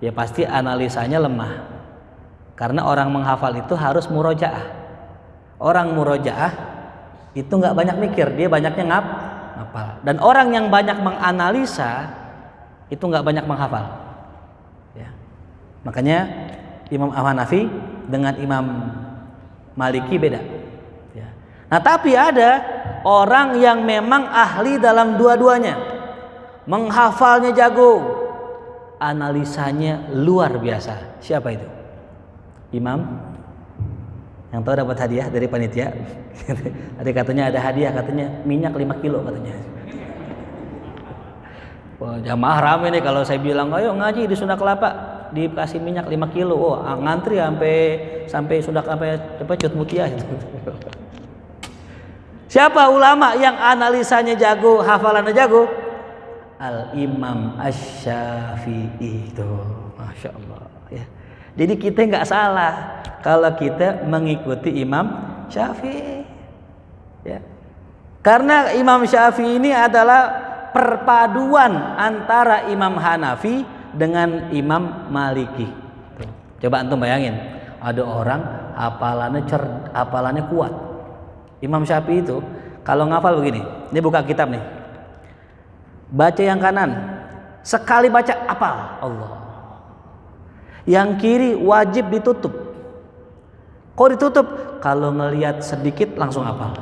ya pasti analisanya lemah, karena orang menghafal itu harus murojaah. Orang murojaah itu nggak banyak mikir, dia banyaknya ngapal. Dan orang yang banyak menganalisa itu nggak banyak menghafal ya. Makanya Imam Hanafi dengan Imam Maliki beda. Nah tapi ada orang yang memang ahli dalam dua-duanya, menghafalnya jago, analisanya luar biasa. Siapa itu? Imam yang tahu dapat hadiah dari panitia. Tadi katanya ada hadiah, katanya minyak 5 kilo katanya. Wah, jamaah rame nih kalau saya bilang ayo ngaji di Sunda Kelapa dikasih minyak 5 kilo. Oh, ngantri sampai Sunda Kelapa Cut Mutia itu. Siapa ulama yang analisanya jago, hafalannya jago? Al-Imam Asy-Syafi'i itu, masya Allah ya. Jadi kita nggak salah kalau kita mengikuti Imam Syafi'i ya. Karena Imam Syafi'i ini adalah perpaduan antara Imam Hanafi dengan Imam Maliki. Coba antum bayangin, ada orang hafalannya kuat. Imam Syafi'i itu kalau ngafal begini, ini buka kitab nih, baca yang kanan, sekali baca apal Allah. Yang kiri wajib ditutup. Kok ditutup? Kalau ngelihat sedikit langsung apal.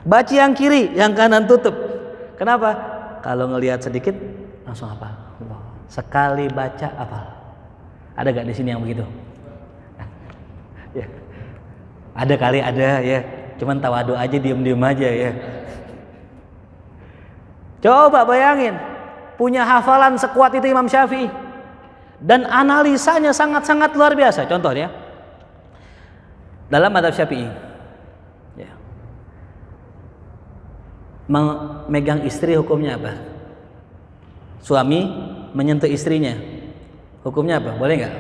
Baca yang kiri, yang kanan tutup. Kenapa? Kalau ngelihat sedikit langsung apal. Sekali baca apal. Ada gak di sini yang begitu? Ya. Ada kali, ada ya, cuman tawadu aja, diem-diem aja ya. Coba bayangin, punya hafalan sekuat itu Imam Syafi'i, dan analisanya sangat-sangat luar biasa. Contohnya dalam mazhab Syafi'i ya, memegang istri hukumnya apa? Suami menyentuh istrinya hukumnya apa? Boleh nggak?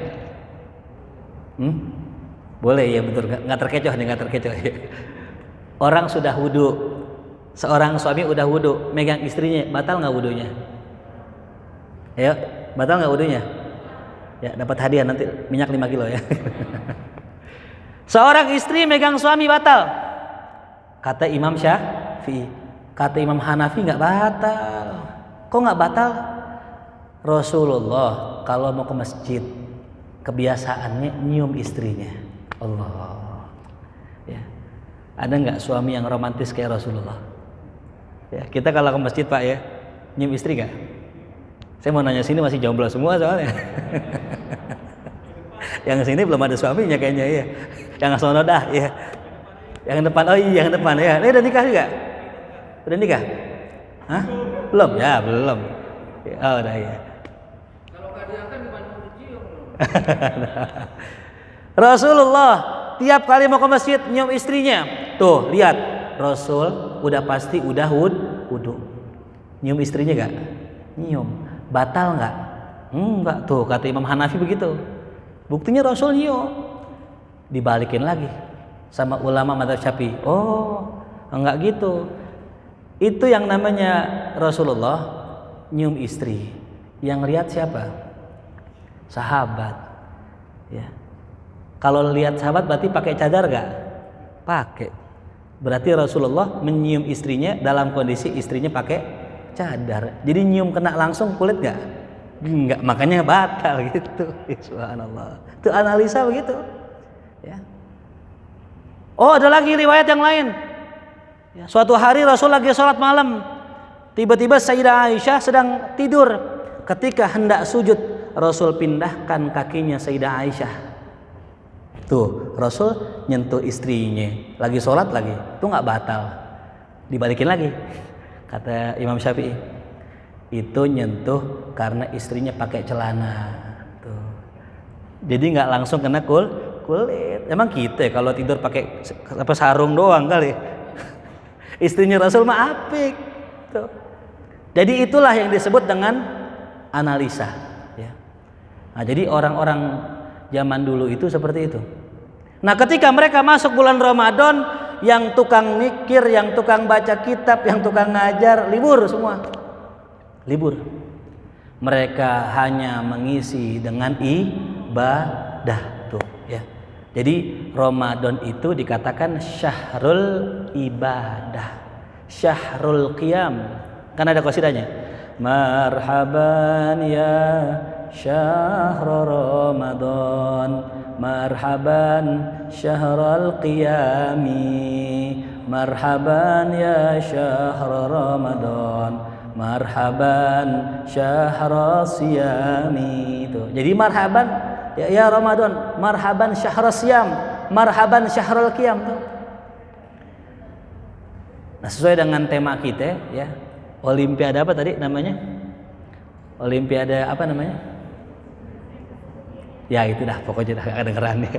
Boleh ya, betul, nggak terkecoh nih, nggak terkecoh ya. Orang sudah wudhu, seorang suami udah wudhu, megang istrinya, batal nggak wudhunya? Ya, batal nggak wudhunya? Ya, dapat hadiah nanti minyak 5 kilo ya. Seorang istri megang suami batal, kata Imam Syafi'i. Kata Imam Hanafi nggak batal. Kok nggak batal? Rasulullah kalau mau ke masjid kebiasaannya nyium istrinya. Allah ya. Ada nggak suami yang romantis kayak Rasulullah ya? Kita kalau ke masjid Pak ya, Nyium istri gak? Saya mau nanya sini masih jomblo semua soalnya. Yang sini belum ada suaminya kayaknya ya. Yang sono dah ya. Yang depan, oh iya yang depan ya. Ini udah nikah juga? Udah nikah? Hah? Belum? Ya belum. Oh udah ya. Kalau nggak diangkat gimana mau dicium? Rasulullah tiap kali mau ke masjid nyium istrinya. Tuh lihat, Rasul udah pasti udah wudu. Nyium istrinya gak? Nyium. Batal gak? Enggak. Tuh kata Imam Hanafi begitu. Buktinya Rasul nyium. Dibalikin lagi sama ulama mazhab Syafi'i. Oh, enggak gitu. Itu yang namanya Rasulullah nyium istri. Yang lihat siapa? Sahabat. Ya. Kalau lihat sahabat berarti pakai cadar gak? Pakai. Berarti Rasulullah menyium istrinya dalam kondisi istrinya pakai cadar. Jadi nyium kena langsung kulit gak? Enggak, makanya batal gitu. Subhanallah. Itu analisa begitu. Ya. Oh, ada lagi riwayat yang lain. Ya, suatu hari Rasul lagi sholat malam. Tiba-tiba Sayyidah Aisyah sedang tidur. Ketika hendak sujud, Rasul pindahkan kakinya Sayyidah Aisyah. Tuh, Rasul nyentuh istrinya. Lagi sholat lagi. Itu nggak batal. Dibalikin lagi. Kata Imam Syafi'i. Itu nyentuh karena istrinya pakai celana. Tuh. Jadi nggak langsung kena kulit. Emang kita kalau tidur pakai apa sarung doang kali. Istrinya Rasul mah apik. Tuh. Jadi itulah yang disebut dengan analisa. Ya. Nah, jadi orang-orang zaman dulu itu seperti itu. Nah, ketika mereka masuk bulan Ramadan, yang tukang mikir, yang tukang baca kitab, yang tukang ngajar, libur semua. Libur. Mereka hanya mengisi dengan ibadah. Tuh, ya. Jadi Ramadan itu dikatakan syahrul ibadah, syahrul qiyam. Kan ada qasidahnya. Marhaban ya syahr Ramadan, marhaban syahrul qiyami, marhaban ya syahr Ramadan, marhaban syahr siyami. Itu. Jadi marhaban ya Ramadan, marhaban syahr siyam, marhaban syahrul qiyam tuh. Nah, sesuai dengan tema kita ya. Olimpiade apa tadi namanya? Olimpiade apa namanya? Ya itu dah, pokoknya dah kedengeran ya.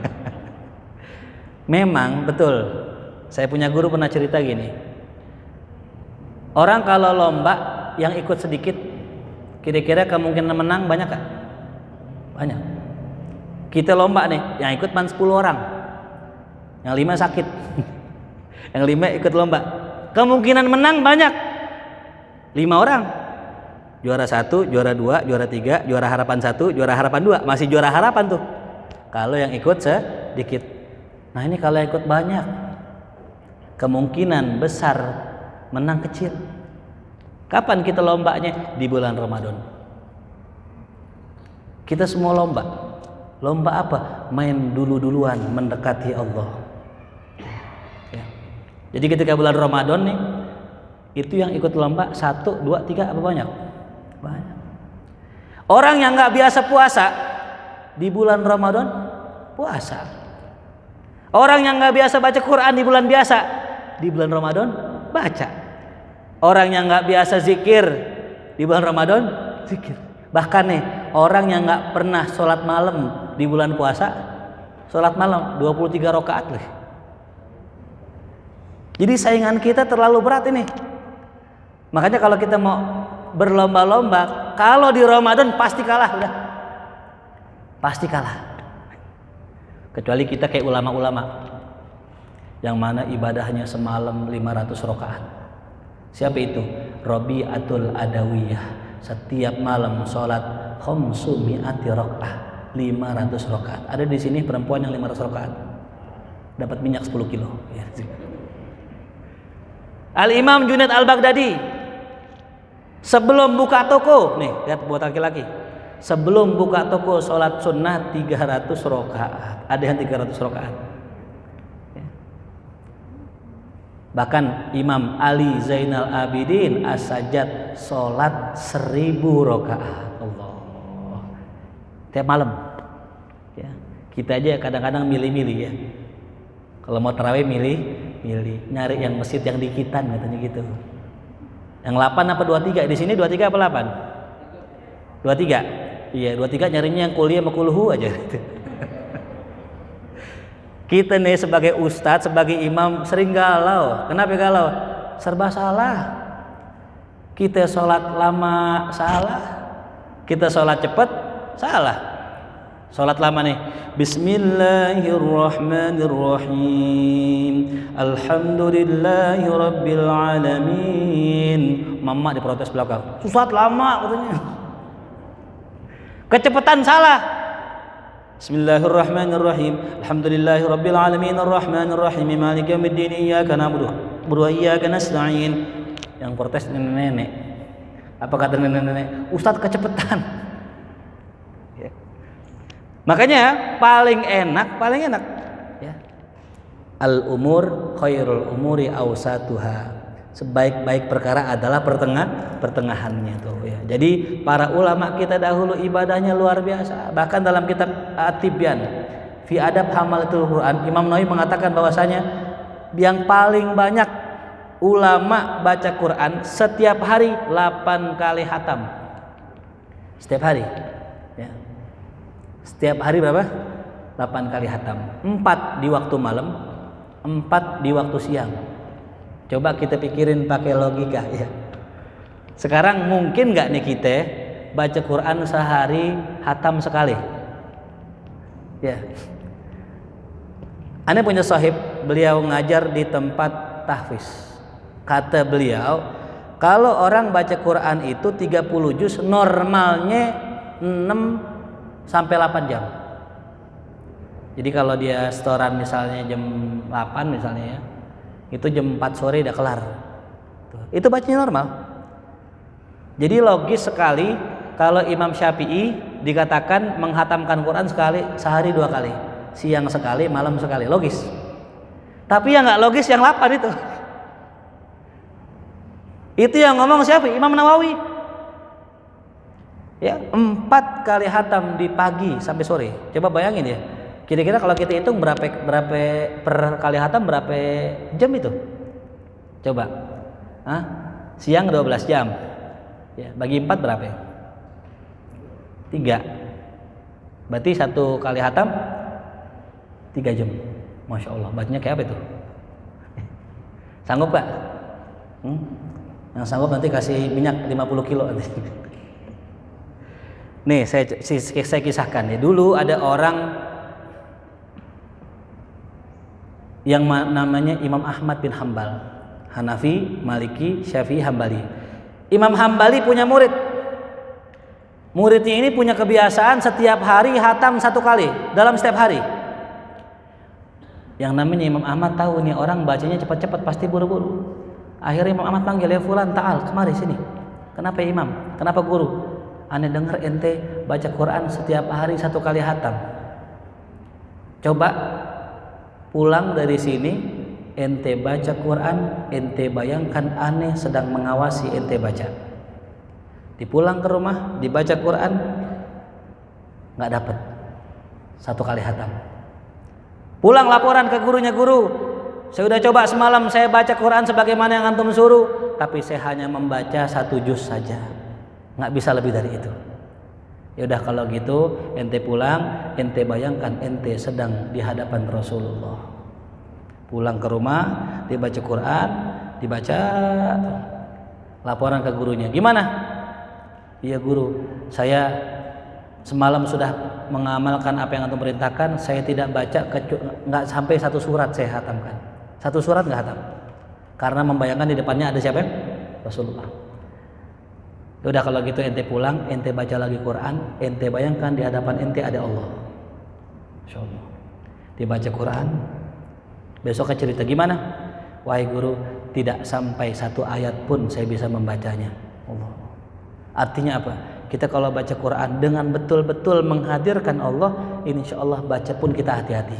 Memang betul. Saya punya guru pernah cerita gini. Orang kalau lomba yang ikut sedikit, kira-kira kemungkinan menang banyak gak? Banyak. Kita lomba nih, yang ikut cuma 10 orang. Yang 5 sakit. Yang 5 ikut lomba. Kemungkinan menang banyak. 5 orang. Juara 1, juara 2, juara 3, juara harapan 1, juara harapan 2. Masih juara harapan tuh. Kalau yang ikut sedikit. Nah, ini kalau yang ikut banyak, kemungkinan besar menang kecil. Kapan kita lombanya? Di bulan Ramadan. Kita semua lomba. Lomba apa? Main dulu-duluan mendekati Allah. Ya. Jadi ketika bulan Ramadan nih, itu yang ikut lomba 1, 2, 3 apa banyak? Banyak. Orang yang nggak biasa puasa di bulan Ramadan puasa. Orang yang nggak biasa baca Quran di bulan biasa di bulan Ramadan baca. Orang yang nggak biasa zikir di bulan Ramadan zikir. Bahkan nih orang yang nggak pernah sholat malam di bulan puasa sholat malam 23 rakaat loh. Jadi saingan kita terlalu berat ini. Makanya kalau kita mau berlomba-lomba, kalau di Ramadan pasti kalah udah. Pasti kalah. Kecuali kita kayak ulama-ulama yang mana ibadahnya semalam 500 rakaat. Siapa itu? Rabi'atul Adawiyah. Setiap malam sholat khamsumi'ati rakaat, 500 rakaat. Ada di sini perempuan yang 500 rakaat dapat minyak 10 kilo. Al-Imam Junaid Al-Baghdadi sebelum buka toko, nih lihat buat laki-laki. Sebelum buka toko sholat sunnah 300 rakaat. Ada yang 300 rakaat. Bahkan Imam Ali Zainal Abidin As-Sajjad sholat 1000 rakaat. Allah. Tiap malam. Ya. Kita aja kadang-kadang milih-milih ya. Kalau mau tarawih milih, nyari yang masjid yang dikitan katanya gitu. Yang 8 apa 23? Di sini 23 apa 8? 23. Iya, 23 nyarinya yang kuliah sama kulhu aja gitu. Kita nih sebagai ustadz, sebagai imam sering galau. Kenapa galau? Serba salah. Kita sholat lama salah, kita sholat cepat salah. Sholat lama nih, Bismillahirrahmanirrahim, Alhamdulillahi Rabbil Alamin. Mama diprotes belakang, sholat lama katanya. Kecepatan salah. Bismillahirrahmanirrahim. Alhamdulillahirabbil alamin arrahmanir rahim maliki yaumiddin iyyaka na'budu wa iyyaka nasta'in. Yang protes nenek-nenek. Apa kata nenek-nenek? Ustaz kecepatan. Ya. Makanya paling enak ya. Al umur khairul umuri awsatuha. Sebaik-baik perkara adalah pertengahannya tuh ya. Jadi para ulama kita dahulu ibadahnya luar biasa. Bahkan dalam kitab At-Tibyan fi adab hamalatul Quran, Imam Nawawi mengatakan bahwasanya yang paling banyak ulama baca Quran setiap hari 8 kali khatam. Setiap hari ya. Setiap hari berapa? 8 kali khatam. 4 di waktu malam, 4 di waktu siang. Coba kita pikirin pakai logika ya. Sekarang mungkin nggak nih kita baca Quran sehari hatam sekali? Ya. Ana punya sahib, beliau ngajar di tempat tahfiz. Kata beliau, kalau orang baca Quran itu 30 juz normalnya 6 sampai 8 jam. Jadi kalau dia setoran misalnya jam 8 misalnya ya, itu jam 4 sore udah kelar. Itu bacanya normal. Jadi logis sekali kalau Imam Syafi'i dikatakan menghatamkan Quran sehari 2 kali, siang sekali, malam sekali, logis. Tapi yang nggak logis yang 8 itu. Itu yang ngomong siapa? Imam Nawawi. Ya, 4 kali hatam di pagi sampai sore. Coba bayangin ya. Kira-kira kalau kita hitung berapa per kali hatam berapa jam itu? Coba. Hah? Siang 12 jam. Ya, bagi 4 berapa ya? 3. Berarti 1 kali hatam 3 jam. Masya Allah, bacanya kayak apa itu? Sanggup Pak? Yang sanggup nanti kasih minyak 50 kilo nanti. Nih, saya kisahkan ya. Dulu ada orang yang namanya Imam Ahmad bin Hambal, Hanafi, Maliki, Syafi'i, Hambali. Imam Hambali punya murid. Muridnya ini punya kebiasaan setiap hari hatam 1 kali dalam setiap hari. Yang namanya Imam Ahmad tahu nih orang bacanya cepat-cepat pasti buru-buru. Akhirnya Imam Ahmad panggil, ya fulan ta'al, kemari sini. Kenapa ya Imam? Kenapa guru? Ane dengar ente baca Quran setiap hari 1 kali hatam. Coba pulang dari sini, ente baca Quran, ente bayangkan aneh sedang mengawasi ente baca. Dipulang ke rumah, dibaca Quran, nggak dapat 1 kali hatam. Pulang laporan ke gurunya, guru, saya udah coba semalam saya baca Quran sebagaimana yang antum suruh, tapi saya hanya membaca 1 juz saja, nggak bisa lebih dari itu. Ya udah kalau gitu ente pulang, ente bayangkan ente sedang di hadapan Rasulullah. Pulang ke rumah, dibaca Quran, dibaca, laporan ke gurunya. Gimana? Iya guru, saya semalam sudah mengamalkan apa yang antum perintahkan. Saya tidak baca nggak sampai 1 surat saya hatamkan. 1 surat nggak hatam, karena membayangkan di depannya ada siapa? Rasulullah. Udah kalau gitu ente pulang, ente baca lagi Quran, ente bayangkan di hadapan ente ada Allah. Insyaallah. Dibaca Quran, besoknya cerita gimana? Wahai guru, tidak sampai 1 ayat pun saya bisa membacanya. Allah. Artinya apa? Kita kalau baca Quran dengan betul-betul menghadirkan Allah, insyaallah baca pun kita hati-hati.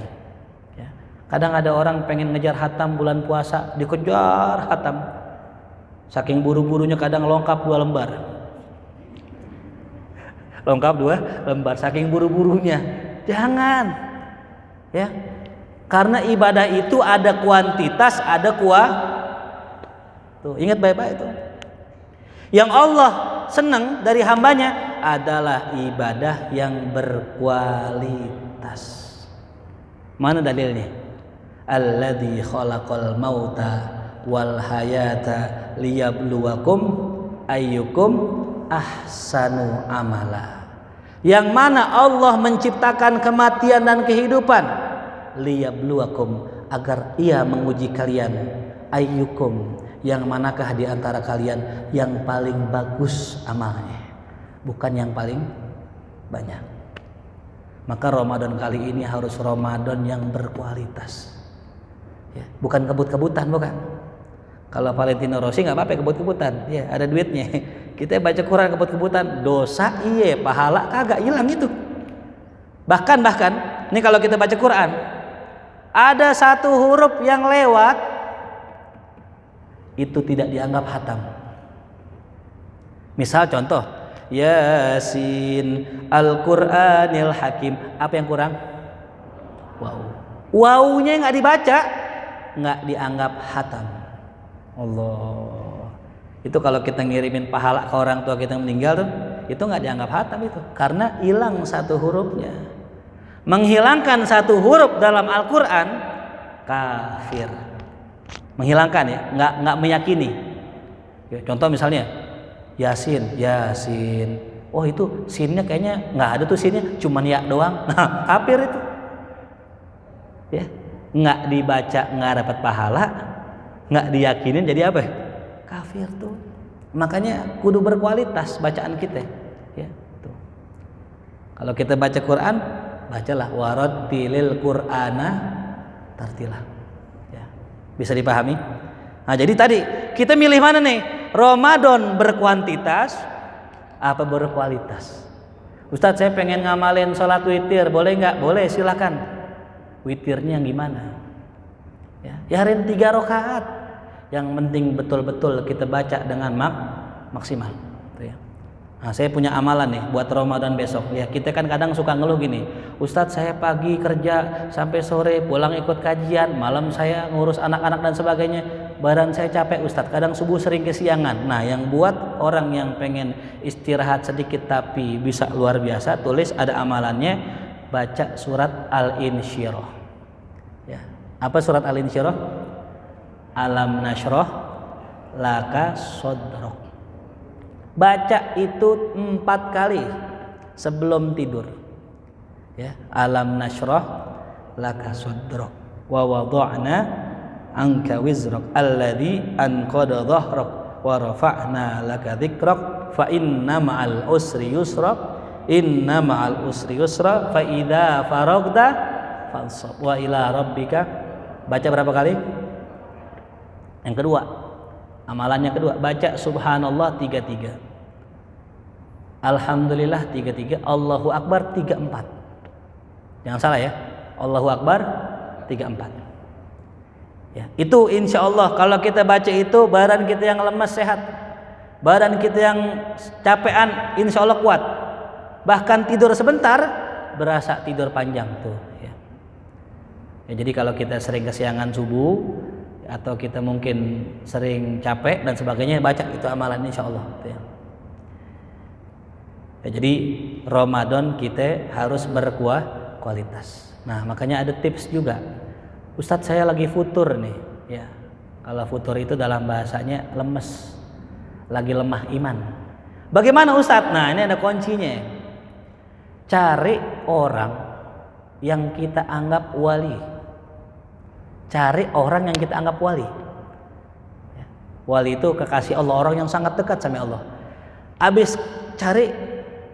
Ya. Kadang ada orang pengen ngejar hatam bulan puasa, dikejar hatam. Saking buru-burunya kadang lengkap 2 lembar. Lengkap 2 lembar saking buru-burunya. Jangan. Ya. Karena ibadah itu ada kuantitas, ada Tuh, ingat baik-baik itu. Yang Allah senang dari hambanya adalah ibadah yang berkualitas. Mana dalilnya? Alladzi khalaqal mauta wal hayata liyabluwakum ayyukum ahsanu amala. Yang mana Allah menciptakan kematian dan kehidupan liyabluwakum, agar Ia menguji kalian, ayyukum, yang manakah di antara kalian yang paling bagus amalnya, bukan yang paling banyak. Maka Ramadan kali ini harus Ramadan yang berkualitas. Ya, bukan kebut-kebutan, bukan. Kalau Valentino Rossi nggak apa-apa kebut-kebutan, ya ada duitnya. Kita baca Quran kebut-kebutan, dosa iye, pahala kagak, hilang itu. Bahkan, ini kalau kita baca Quran, ada satu huruf yang lewat, itu tidak dianggap hatam. Misal contoh, Yasin, Al-Quranil Hakim, apa yang kurang? Wow. Wawunya nggak dibaca, nggak dianggap hatam. Allah. Itu kalau kita ngirimin pahala ke orang tua kita yang meninggal tuh, itu nggak dianggap hatam itu, karena hilang satu hurufnya. Menghilangkan satu huruf dalam Al-Quran kafir. Menghilangkan ya, nggak meyakini. Ya, contoh misalnya Yasin. Oh itu sinnya kayaknya nggak ada tuh sinnya, cuman ya doang. Nah, kafir itu. Ya, nggak dibaca nggak dapat pahala, nggak diyakinin jadi apa? Kafir tuh. Makanya kudu berkualitas bacaan kita. Ya, tuh. Kalau kita baca Quran, bacalah warattilil Qur'ana tartila. Ya. Bisa dipahami? Nah, jadi tadi kita milih mana nih? Ramadan berkuantitas apa berkualitas? Ustadz, saya pengen ngamalin sholat witir, boleh nggak? Boleh, silakan. Witirnya yang gimana? Ya harian 3 rakaat. Yang penting betul-betul kita baca dengan maksimal. Tuh ya. Nah, saya punya amalan nih buat Ramadan besok. Ya, kita kan kadang suka ngeluh gini, Ustadz saya pagi kerja sampai sore, pulang ikut kajian, malam saya ngurus anak-anak dan sebagainya, badan saya capek Ustadz, kadang subuh sering kesiangan. Nah, yang buat orang yang pengen istirahat sedikit tapi bisa luar biasa, tulis ada amalannya, baca surat Al-Insyirah. Ya. Apa surat Al-Insyirah? Alam nasroh laka sodrok. Baca itu 4 kali sebelum tidur. Ya, alam nasroh laka sodrok wa wada'na anka wizrok alladhi anqada dhahrok wa rafa'na laka dhikrok fa inna ma'al usri yusra inna ma'al usri yusra fa idza faragta fansab wa ila rabbika. Baca berapa kali? Yang kedua, amalannya kedua, baca subhanallah 33, alhamdulillah 33, Allahu akbar 34. Jangan salah ya, Allahu akbar 34. Ya, itu insya Allah kalau kita baca itu, badan kita yang lemas sehat, badan kita yang capean insya Allah kuat. Bahkan tidur sebentar berasa tidur panjang tuh. Ya, jadi kalau kita sering kesiangan subuh atau kita mungkin sering capek dan sebagainya, baca itu amalan insya Allah. Ya, jadi Ramadan kita harus berkualitas. Nah, makanya ada tips juga. Ustadz, saya lagi futur nih. Ya, kalau futur itu dalam bahasanya lemes, lagi lemah iman. Bagaimana Ustadz? Nah, ini ada kuncinya. Cari orang yang kita anggap wali. Cari orang yang kita anggap wali. Wali itu kekasih Allah, orang yang sangat dekat sama Allah. Habis cari,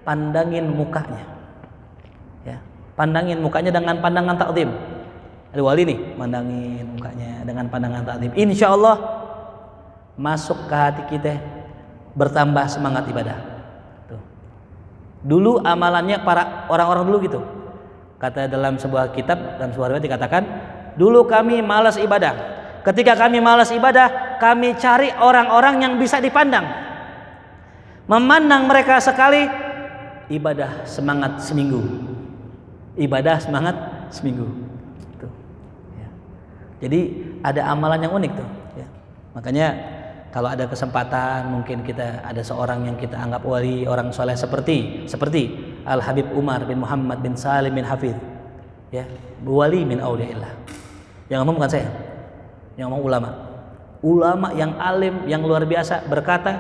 pandangin mukanya. Ya, pandangin mukanya dengan pandangan takzim. Ada wali nih, pandangin mukanya dengan pandangan takzim. Insya Allah masuk ke hati kita, bertambah semangat ibadah. Tuh. Dulu amalannya para orang-orang dulu gitu. Kata dalam sebuah kitab dan sebuah riwayat dikatakan, Dulu kami malas ibadah. Ketika kami malas ibadah, kami cari orang-orang yang bisa dipandang. Memandang mereka sekali, ibadah semangat seminggu. Ibadah semangat seminggu. Tuh. Ya. Jadi ada amalan yang unik tuh. Ya. Makanya kalau ada kesempatan, mungkin kita ada seorang yang kita anggap wali, orang soleh seperti Al Habib Umar bin Muhammad bin Salim bin Hafidh, ya, wali min auliyaillah. Yang ngomong bukan saya, yang ngomong ulama yang alim, yang luar biasa, berkata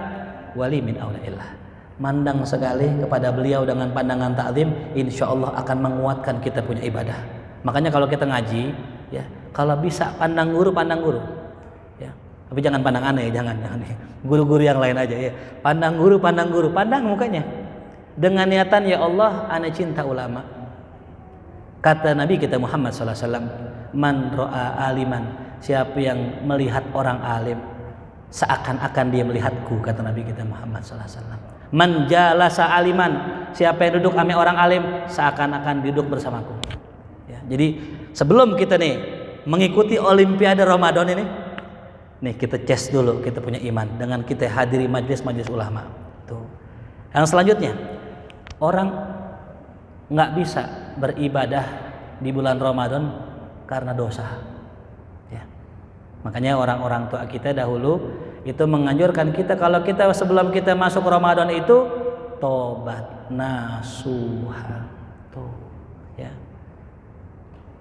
wali min auliyaillah. Mandang sekali kepada beliau dengan pandangan ta'zim, insya Allah akan menguatkan kita punya ibadah. Makanya kalau kita ngaji, ya, kalau bisa pandang guru, ya. Tapi jangan pandang aneh, jangan. Guru-guru yang lain aja, ya. Pandang guru, pandang mukanya. Dengan niatan, ya Allah, ana cinta ulama. Kata Nabi kita Muhammad SAW, man ro'a aliman, siapa yang melihat orang alim, seakan-akan dia melihatku, kata Nabi kita Muhammad SAW. Man jalasa aliman, siapa yang duduk ame orang alim, seakan-akan duduk bersamaku. Ya, jadi sebelum kita nih mengikuti Olimpiade Ramadan ini, nih kita cek dulu kita punya iman dengan kita hadiri majelis ulama. Tuh. Yang selanjutnya, orang nggak bisa beribadah di bulan Ramadan karena dosa. Ya. Makanya orang-orang tua kita dahulu itu menganjurkan kita kalau kita sebelum kita masuk Ramadan itu tobat nasuha. Tuh. Ya.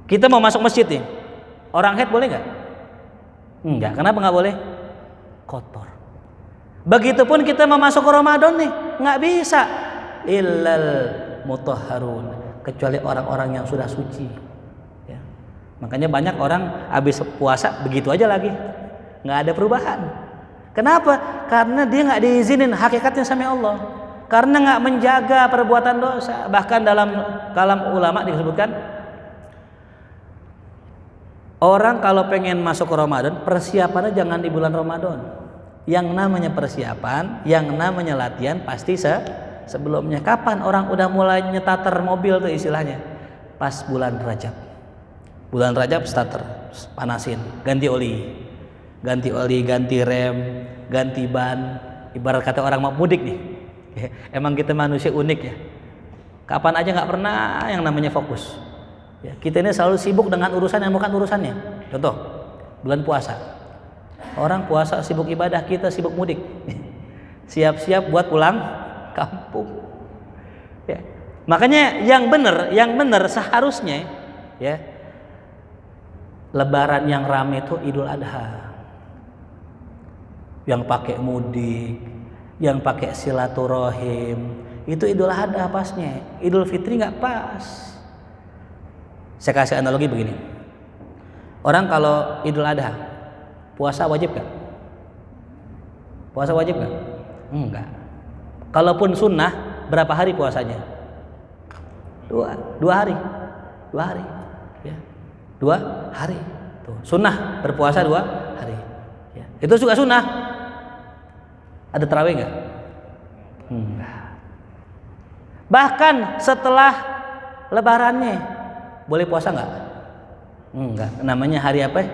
Kita mau masuk masjid nih, orang haid boleh nggak? Enggak. Kenapa nggak boleh? Kotor. Begitupun kita mau masuk ke Ramadan nih, nggak bisa. Illal mutahharun, kecuali orang-orang yang sudah suci. Ya. Makanya banyak orang habis puasa begitu aja lagi, nggak ada perubahan. Kenapa? Karena dia nggak diizinin hakikatnya sama Allah. Karena nggak menjaga perbuatan dosa. Bahkan dalam kalam ulama disebutkan, orang kalau pengen masuk ke Ramadan, persiapannya jangan di bulan Ramadan. Yang namanya persiapan, yang namanya latihan pasti sebelumnya. Kapan orang udah mulai nyetater mobil tuh istilahnya? Pas bulan Rajab. Bulan Rajab starter, panasin, ganti oli, ganti rem, ganti ban. Ibarat kata orang mau mudik nih. Emang kita manusia unik ya. Kapan aja nggak pernah yang namanya fokus. Ya, kita ini selalu sibuk dengan urusan yang bukan urusannya. Contoh, bulan puasa. Orang puasa sibuk ibadah, kita sibuk mudik. Siap-siap buat pulang kampung. Ya. Makanya yang benar seharusnya, ya, Lebaran yang ramai itu Idul Adha. Yang pakai mudik, yang pakai silaturahim, itu Idul Adha pasnya. Idul Fitri nggak pas. Saya kasih analogi begini. Orang kalau Idul Adha, puasa wajib gak? Puasa wajib gak? Enggak. Kalaupun sunnah, berapa hari puasanya? Dua hari. Ya. 2 hari. Tuh. Sunnah berpuasa 2 hari. Ya. Itu juga sunnah. Ada tarawih gak? Enggak. Bahkan setelah lebarannya, boleh puasa nggak? Enggak. Namanya hari apa?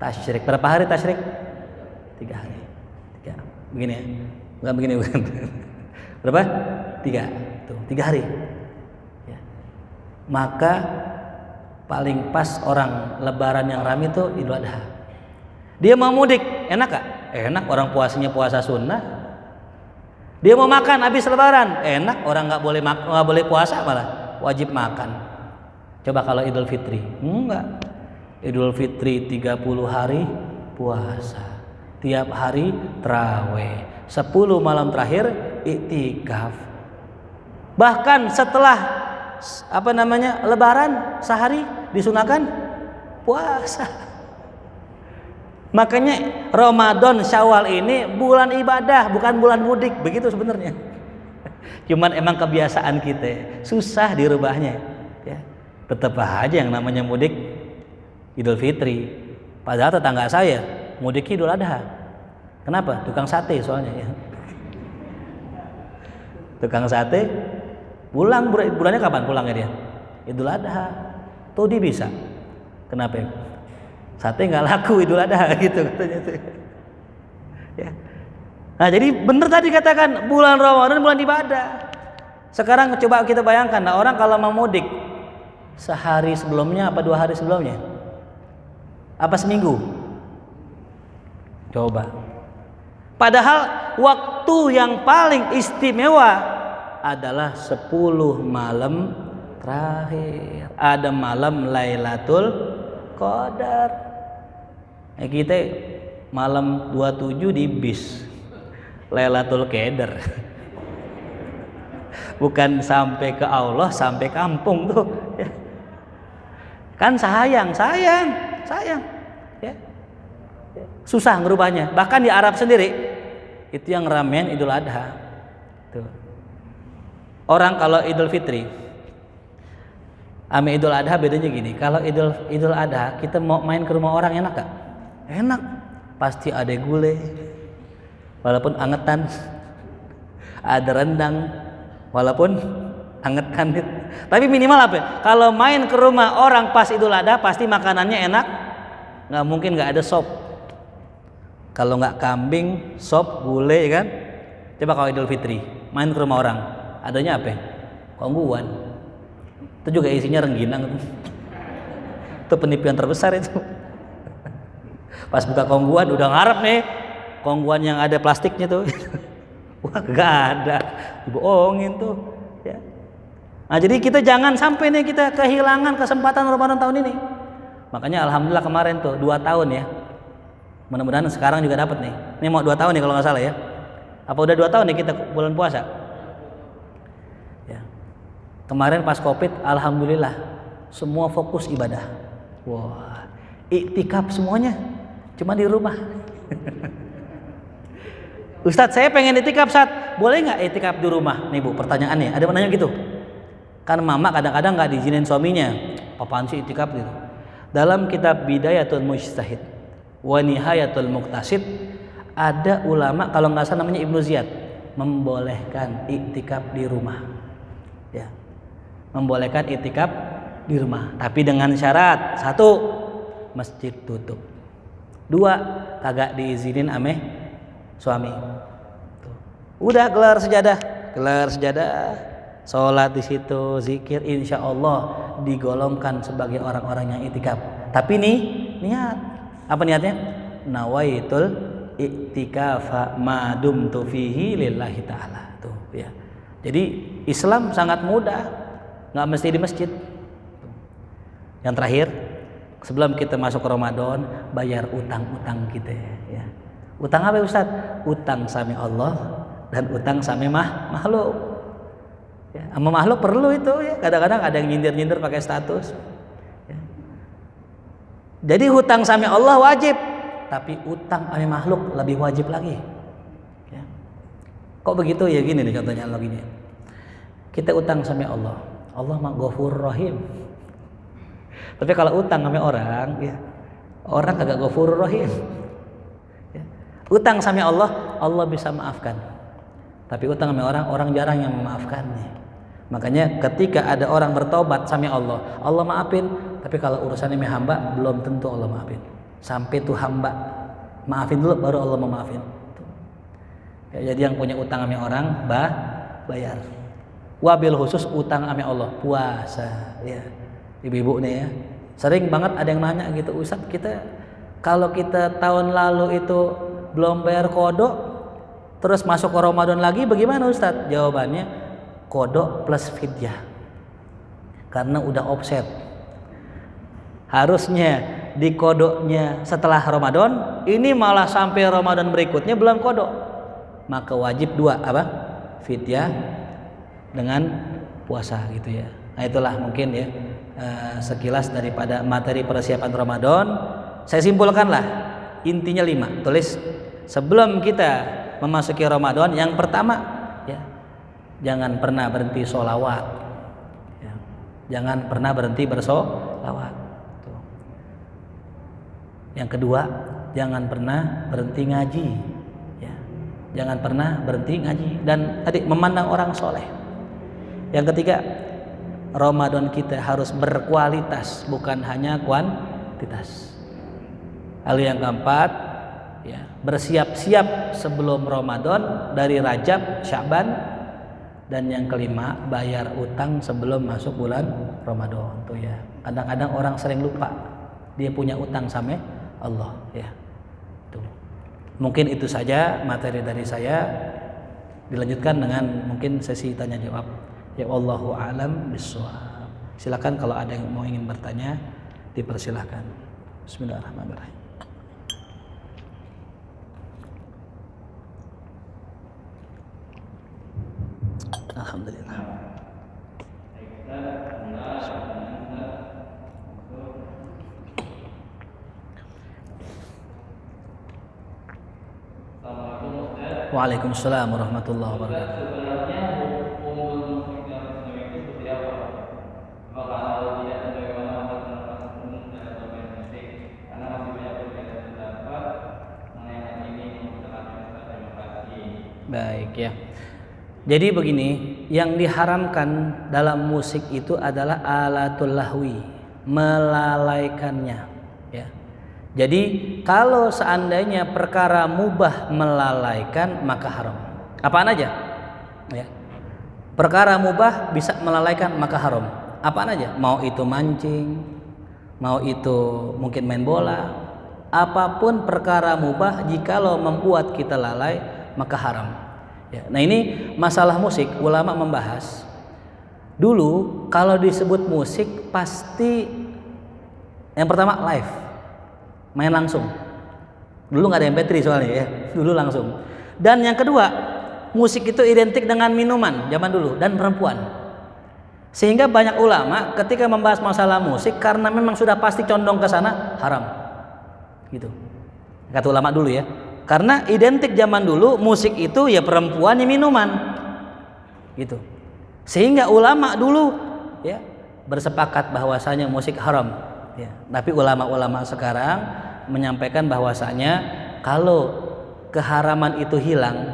Tasyrik. Berapa hari tasyrik? 3 hari. 3. Begini ya? Bukan begini, bukan. Berapa? 3. Tuh, 3 hari. Ya. Maka paling pas orang lebaran yang ramai itu Idul Adha. Dia mau mudik, enak gak? Enak, orang puasanya puasa sunnah. Dia mau makan habis lebaran, enak, orang nggak boleh puasa malah wajib makan. Coba kalau Idul Fitri, enggak. Idul Fitri 30 hari puasa, tiap hari tarawih, 10 malam terakhir iktikaf. Bahkan setelah lebaran sehari disunahkan puasa. Makanya Ramadan Syawal ini bulan ibadah, bukan bulan mudik, begitu sebenarnya. Cuman emang kebiasaan kita susah dirubahnya, ya. Tetap aja yang namanya mudik Idul Fitri. Padahal tetangga saya mudik Idul Adha. Kenapa? Tukang sate soalnya ya. Tukang sate pulang bulannya kapan pulangnya dia? Idul Adha. Tuh dia bisa Kenapa? Sate nggak laku Idul Adha gitu katanya tuh. Ya. Nah jadi benar tadi katakan bulan Ramadan bulan ibadah. Sekarang coba kita bayangkan, nah orang kalau mau mudik sehari sebelumnya apa 2 hari sebelumnya? Apa seminggu? Coba. Padahal waktu yang paling istimewa adalah 10 malam terakhir. Ada malam Lailatul Qadar. Kita malam 27 di bis Lailatul Qadar. Bukan sampai ke Allah, sampai kampung tuh. Kan sayang. Ya. Susah ngerubahnya. Bahkan di Arab sendiri itu yang ramean Idul Adha. Tuh. Orang kalau Idul Fitri, ame Idul Adha bedanya gini. Kalau Idul Adha kita mau main ke rumah orang enak gak? Enak. Pasti ada gulai, walaupun angetan. Ada rendang, walaupun angetan. Tapi minimal apa? Kalau main ke rumah orang pas Idul Adha pasti makanannya enak. Nggak mungkin nggak ada sop. Kalau nggak kambing, sop, gulai kan. Coba kalau Idul Fitri main ke rumah orang, adanya apa? Kongguan. Itu juga isinya rengginang. Itu penipuan terbesar itu. Pas buka kongguan udah ngarep nih, kongguan yang ada plastiknya tuh. Wah gak ada, dibohongin tuh. Ya. Nah jadi kita jangan sampai nih kita kehilangan kesempatan Ramadan tahun ini. Makanya alhamdulillah kemarin tuh 2 tahun ya. Mudah-mudahan sekarang juga dapat nih. Ini mau 2 tahun nih kalau nggak salah ya. Apa udah 2 tahun nih kita bulan puasa? Ya. Kemarin pas Covid, alhamdulillah semua fokus ibadah. Wah, iktikaf semuanya, cuma di rumah. Ustadz, saya pengen iktikaf, Ustadz. Boleh nggak iktikaf di rumah? Nih Bu, pertanyaannya. Ada menanya gitu. Kan mama kadang-kadang nggak diizinin suaminya. Apaan sih iktikaf gitu? Dalam kitab Bidayatul Mujtahid wa Nihayatul Muqtasid ada ulama kalau nggak salah namanya Ibnu Ziyad membolehkan iktikaf di rumah. Ya. Membolehkan iktikaf di rumah, tapi dengan syarat 1, masjid tutup. 2, kagak diizinin ame suami. Tuh. Udah gelar sejadah, sholat di situ, zikir, insya Allah digolongkan sebagai orang-orang yang iktikaf. Tapi nih niat, apa niatnya? Nawaitul iktikafa madumtu fihi lillahi ta'ala. Tuh ya. Jadi Islam sangat mudah, nggak mesti di masjid. Yang terakhir, sebelum kita masuk ke Ramadan, bayar utang-utang kita ya. Utang apa Ustaz? Utang sama Allah dan utang sama makhluk. Ya, sama makhluk perlu itu ya. Kadang-kadang ada yang nyindir-nyindir pakai status. Ya. Jadi hutang sama Allah wajib, tapi utang sama makhluk lebih wajib lagi. Ya. Kok begitu ya? Gini nih contohnya analoginya. Kita utang sama Allah, Allah mah Ghafurur Rahim. Tapi kalau utang sama orang, ya orang kagak Ghafurur Rahim. Ya. Utang sama Allah, Allah bisa maafkan. Tapi utang sama orang, orang jarang yang memaafkannya. Makanya ketika ada orang bertobat sama Allah, Allah maafin. Tapi kalau urusannya sama hamba, belum tentu Allah maafin. Sampai tuh hamba maafin dulu, baru Allah mau maafin. Ya, jadi yang punya utang sama orang, bayar. Wabil khusus utang sama Allah, puasa. Ya, ibu-ibu nih ya, sering banget ada yang nanya gitu, Ustaz, kita kalau kita tahun lalu itu belum bayar kodok, terus masuk ke Ramadan lagi, bagaimana Ustaz? Jawabannya kodok plus fidyah, karena udah offset. Harusnya di kodoknya setelah Ramadan, ini malah sampai Ramadan berikutnya belum kodok, maka wajib 2 apa? Fidyah dengan puasa gitu ya. Nah itulah mungkin ya sekilas daripada materi persiapan Ramadan. Saya simpulkanlah intinya 5. Tulis sebelum kita memasuki Ramadan, yang pertama ya, jangan pernah berhenti sholawat ya. Jangan pernah berhenti bersolawat. Tuh. Yang kedua, jangan pernah berhenti ngaji ya. Jangan pernah berhenti ngaji. Dan tadi memandang orang soleh. Yang ketiga, Ramadan kita harus berkualitas, bukan hanya kuantitas. Lalu yang keempat, ya, bersiap-siap sebelum Ramadan dari Rajab, Sya'ban. Dan yang kelima, bayar utang sebelum masuk bulan Ramadan. Tuh ya. Kadang-kadang orang sering lupa dia punya utang sama Allah, ya. Tuh. Mungkin itu saja materi dari saya. Dilanjutkan dengan mungkin sesi tanya jawab. Ya wallahu a'lam bishawab. Silakan kalau ada yang ingin bertanya, dipersilahkan. Bismillahirrahmanirrahim. Alhamdulillah. Waalaikumsalam warahmatullahi wabarakatuh. Sebenarnya hukum musik dalam Islam itu seperti apa? Apakah kalau tidak bagaimana akan menerapkan hukum dalam bermain musik? Karena masih banyak perbedaan pendapat mengenai hal ini. Terima kasih. Baik ya. Jadi begini, yang diharamkan dalam musik itu adalah alatul lahwi, melalaikannya, ya. Jadi kalau seandainya perkara mubah melalaikan maka haram. Apaan aja? Ya. Perkara mubah bisa melalaikan maka haram. Apaan aja? Mau itu mancing, mau itu mungkin main bola, apapun perkara mubah jikalau membuat kita lalai maka haram. Ya. Nah ini masalah musik, ulama membahas. Dulu kalau disebut musik pasti yang pertama live, main langsung. Dulu nggak ada MP3 soalnya ya, dulu langsung. Dan yang kedua, musik itu identik dengan minuman zaman dulu dan perempuan. Sehingga banyak ulama ketika membahas masalah musik karena memang sudah pasti condong ke sana haram. Gitu. Kata ulama dulu ya. Karena identik zaman dulu musik itu ya perempuan ya minuman. Gitu. Sehingga ulama dulu ya bersepakat bahwasanya musik haram. Ya, tapi ulama-ulama sekarang menyampaikan bahwasanya kalau keharaman itu hilang,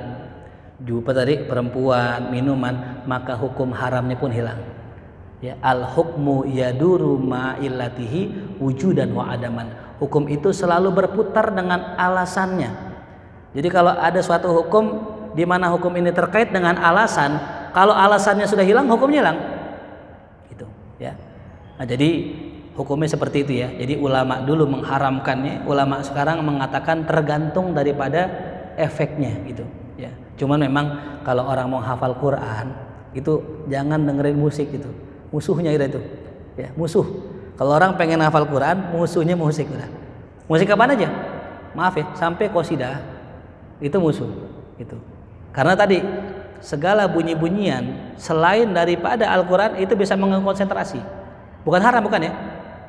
juga tadi perempuan, minuman, maka hukum haramnya pun hilang. Ya, al hukmu yaduru ma'illatihi wujudan wa adaman. Hukum itu selalu berputar dengan alasannya. Jadi kalau ada suatu hukum di mana hukum ini terkait dengan alasan, kalau alasannya sudah hilang, hukumnya hilang. Gitu, ya. Nah, jadi hukumnya seperti itu ya. Jadi ulama dulu mengharamkannya, ulama sekarang mengatakan tergantung daripada efeknya gitu ya. Cuman memang kalau orang mau hafal Quran itu jangan dengerin musik gitu. Musuhnya itu ya, musuh. Kalau orang pengen hafal Quran, musuhnya musik udah. Musik apaan aja? Maaf ya, sampai qasidah itu musuh gitu. Karena tadi segala bunyi-bunyian selain daripada Al-Quran itu bisa mengganggu konsentrasi. Bukan haram bukan ya?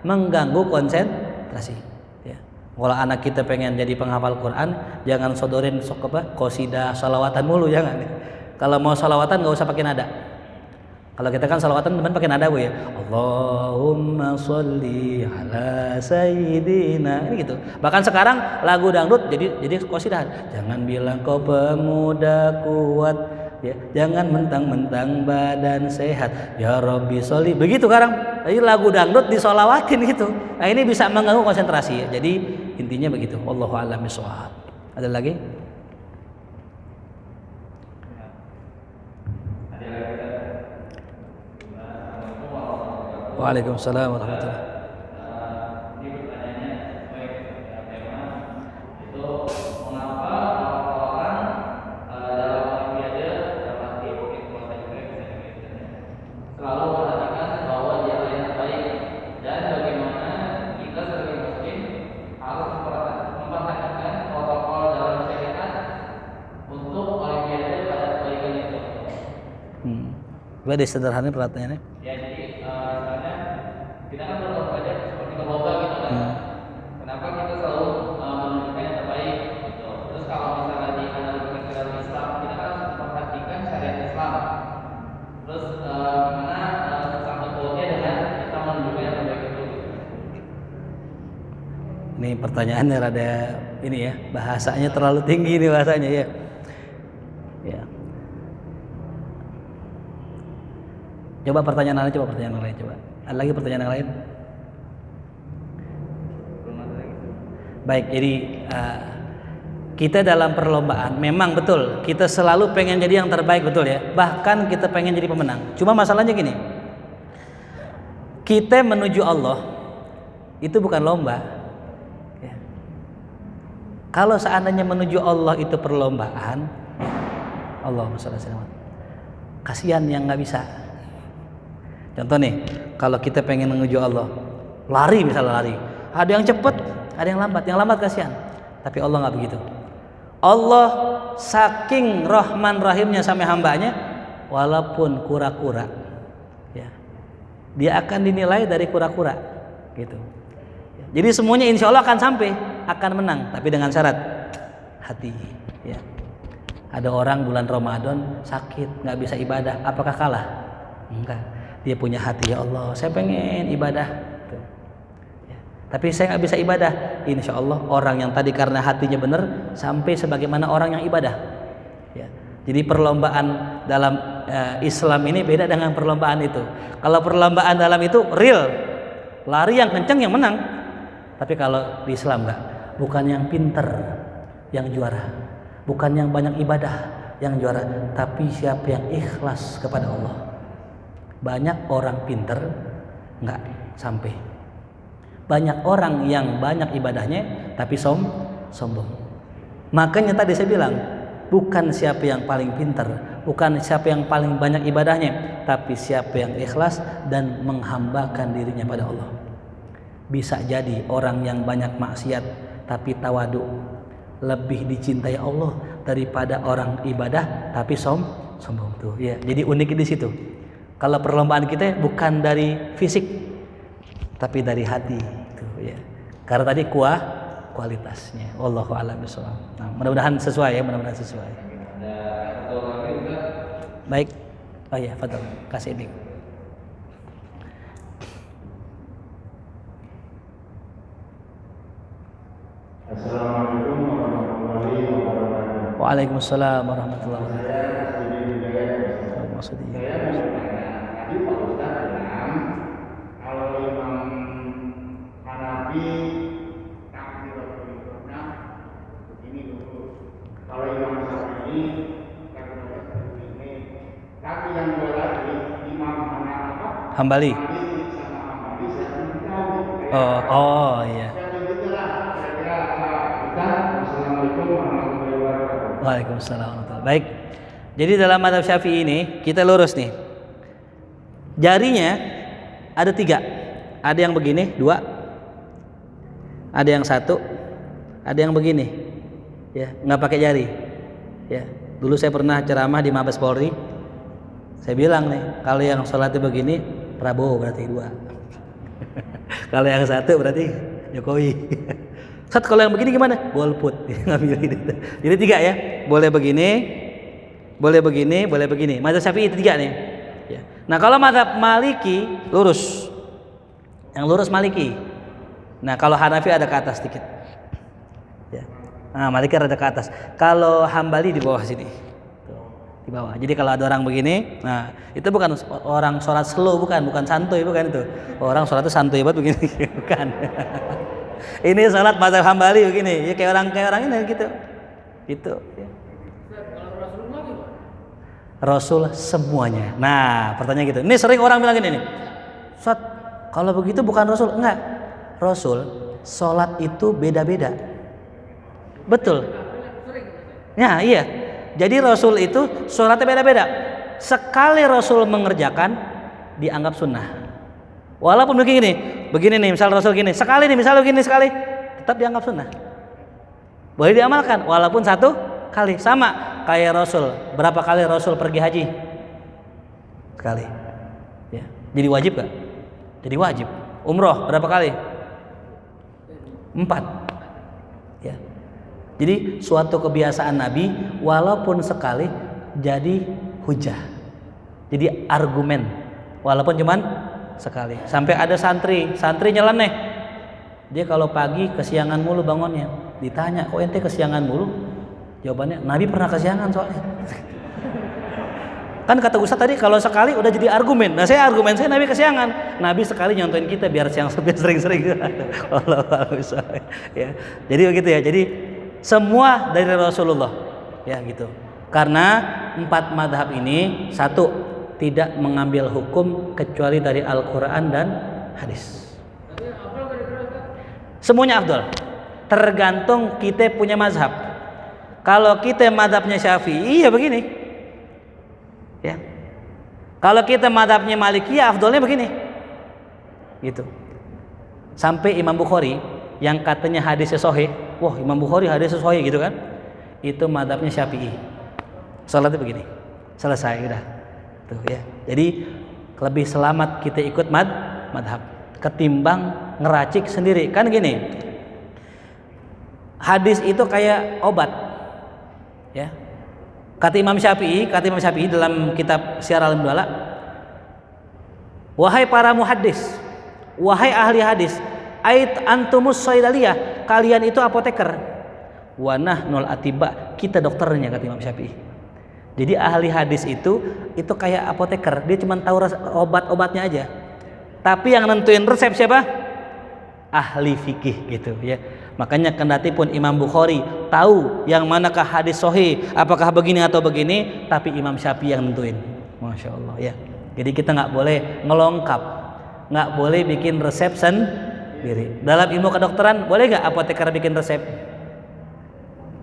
Mengganggu konsentrasi ya. Kalau anak kita pengen jadi penghafal Quran, jangan sodorin sok apa qasidah salawatan mulu, jangan. Kalau mau salawatan nggak usah pakai nada. Kalau kita kan salawatan teman pakai nada bu ya. Allahumma sholli ala sayyidina ini gitu. Bahkan sekarang lagu dangdut jadi qasidah. Jangan bilang kau pemuda kuat ya, jangan mentang-mentang badan sehat ya Rabbi sholli. Begitu sekarang. Jadi lagu dangdut disolawatin gitu. Nah ini bisa mengganggu konsentrasi ya. Jadi intinya begitu. Wallahu a'lam bishawab. Ada lagi? Waalaikumsalam warahmatullahi wabarakatuh. Ini pertanyaannya sesuai dengan tema itu mengapa orang dalam olimpiade dapat diikuti puasa juga bisa selalu mengatakan bahwa dia yang terbaik dan bagaimana kita sebagai muslim harus memperhatikan protokol dalam syariat untuk olimpiade pada kebaikan itu. Coba disederhanakan pertanyaannya. Ya jadi misalnya kita kan berolahraga seperti ke lomba gitu kan. Kenapa kita selalu menunjukkan yang terbaik gitu. Terus kalau misalnya di analogikan dalam Islam kita kan harus memperhatikan syariat Islam. Terus gimana sambut pautnya dengan kita menunjukkan yang terbaik itu gitu. Ini pertanyaannya rada ini ya, bahasanya terlalu tinggi nih bahasanya ya. Ya. Coba pertanyaan lain, coba. Ada lagi pertanyaan yang lain? Baik, jadi kita dalam perlombaan memang betul kita selalu pengen jadi yang terbaik, betul ya. Bahkan kita pengen jadi pemenang. Cuma masalahnya gini, kita menuju Allah itu bukan lomba. Ya. Kalau seandainya menuju Allah itu perlombaan, Allahumma shalli alaihi wasallam, kasihan yang nggak bisa. Contoh nih, kalau kita pengen menuju Allah, lari misalnya lari, ada yang cepet, ada yang lambat. Yang lambat kasihan. Tapi Allah nggak begitu. Allah saking rahman rahimnya sama hambanya, walaupun kura-kura, ya, dia akan dinilai dari kura-kura, gitu. Jadi semuanya insya Allah akan sampai, akan menang, tapi dengan syarat hati. Ya. Ada orang bulan Ramadan sakit, nggak bisa ibadah, apakah kalah? Enggak. Dia punya hati, ya Allah, saya pengen ibadah. Ya. Tapi saya nggak bisa ibadah. Insya Allah orang yang tadi karena hatinya benar sampai sebagaimana orang yang ibadah. Ya. Jadi perlombaan dalam Islam ini beda dengan perlombaan itu. Kalau perlombaan dalam itu real, lari yang kenceng yang menang. Tapi kalau di Islam enggak, bukan yang pinter yang juara, bukan yang banyak ibadah yang juara, tapi siapa yang ikhlas kepada Allah. Banyak orang pinter enggak sampai, banyak orang yang banyak ibadahnya tapi sombong. Makanya tadi saya bilang, bukan siapa yang paling pinter, bukan siapa yang paling banyak ibadahnya, tapi siapa yang ikhlas dan menghambakan dirinya pada Allah. Bisa jadi orang yang banyak maksiat tapi tawadu lebih dicintai Allah daripada orang ibadah tapi sombong tuh. Ya, jadi unik di situ. Kalau perlombaan kita bukan dari fisik tapi dari hati tuh, ya. Karena tadi kualitasnya. Wallahu a'lam bishawab. Nah, mudah-mudahan sesuai ya, mudah-mudahan sesuai. Baik. Oh ya, fadhil. Kasih ini. Assalamualaikum warahmatullahi wabarakatuh. Waalaikumsalam warahmatullahi wabarakatuh. Maksudnya. Saya mau bertanya, tadi Pak Ustaz bilang kalau Imam Hanafi takbiratul ihram begini dulu. Kalau Imam Syafi'i takbiratul ini. Tapi yang dua lagi Imam Hambali. sama Hambali saya belum tahu. Oh iya. Assalamualaikum warahmatullahi wabarakatuh. Waalaikumsalam warahmatullahi wabarakatuh. Baik. Jadi dalam mazhab Syafi'i ini kita lurus nih. Jarinya ada 3. Ada yang begini, 2. Ada yang 1. Ada yang begini. Ya, nggak pakai jari. Ya. Dulu saya pernah ceramah di Mabes Polri. Saya bilang nih, kalau yang sholatnya begini, Prabowo berarti 2. Kalau yang 1 berarti Jokowi. Saat kalau yang begini gimana? Golput. Jadi 3 ya. Boleh begini, boleh begini, boleh begini. Mazhab Syafi'i itu 3 nih. Ya. Nah kalau mazhab Maliki lurus. Yang lurus Maliki. Nah kalau Hanafi ada ke atas sedikit. Ya. Nah Maliki ada ke atas. Kalau Hambali di bawah sini. Di bawah. Jadi kalau ada orang begini, nah itu bukan orang sholat slow, bukan santuy, bukan itu. Orang sholat itu santuy banget begini, bukan. Ini sholat mazhab Hambali begini, ya kayak orang ini gitu. Gitu. Ya. Rasul semuanya. Nah, pertanyaan gitu. Ini sering orang bilang gini nih. Ustaz, kalau begitu bukan Rasul. Enggak. Rasul sholat itu beda-beda. Betul. Ya, iya. Jadi Rasul itu sholatnya beda-beda. Sekali Rasul mengerjakan dianggap sunnah. Walaupun begini nih, misal Rasul gini, sekali nih, misal begini sekali, tetap dianggap sunnah. Boleh diamalkan, walaupun 1 kali. Sama kayak Rasul. Berapa kali Rasul pergi haji? Sekali. Ya. Jadi wajib gak? Jadi wajib. Umroh berapa kali? 4. Ya. Jadi suatu kebiasaan Nabi walaupun sekali jadi hujah. Jadi argumen walaupun cuman sekali. Sampai ada santri nyeleneh. Dia kalau pagi kesiangan mulu bangunnya. Ditanya, "Kok ente kesiangan mulu?" Jawabannya, "Nabi pernah kesiangan soalnya." Kan kata Ustaz tadi kalau sekali udah jadi argumen. Nah saya argumen saya Nabi kesiangan. Nabi sekali nyontoin kita biar siang sering-sering. Allah ya. Jadi begitu ya. Jadi semua dari Rasulullah ya gitu. Karena 4 madhab ini, satu, tidak mengambil hukum kecuali dari Al-Quran dan hadis. Semuanya afdal. Tergantung kita punya mazhab. Kalau kita madhabnya Syafi'i ya begini. Ya. Kalau kita madhabnya Maliki ya afdolnya begini. Gitu. Sampai Imam Bukhari yang katanya hadisnya sahih, wah Imam Bukhari hadisnya sahih gitu kan. Itu madhabnya Syafi'i. Salatnya begini. Selesai udah. Tuh ya. Jadi lebih selamat kita ikut madhab ketimbang ngeracik sendiri. Kan gini. Hadis itu kayak obat. Ya. Kata Imam Syafi'i dalam kitab Syiar Al-Mu'alla, wahai para muhaddis, wahai ahli hadis, ait antumus saidaliyah, kalian itu apoteker, wa nahnul atibba, kita dokternya, kata Imam Syafi'i. Jadi ahli hadis itu kayak apoteker, dia cuma tahu obat-obatnya aja. Tapi yang nentuin resep siapa? Ahli fikih gitu ya. Makanya kendati pun Imam Bukhari tahu yang manakah hadis sahih, apakah begini atau begini, tapi Imam Syafi'i yang nentuin. Masya Allah ya. Jadi kita nggak boleh ngelongkap, nggak boleh bikin resep sendiri. Dalam ilmu kedokteran boleh nggak apoteker bikin resep?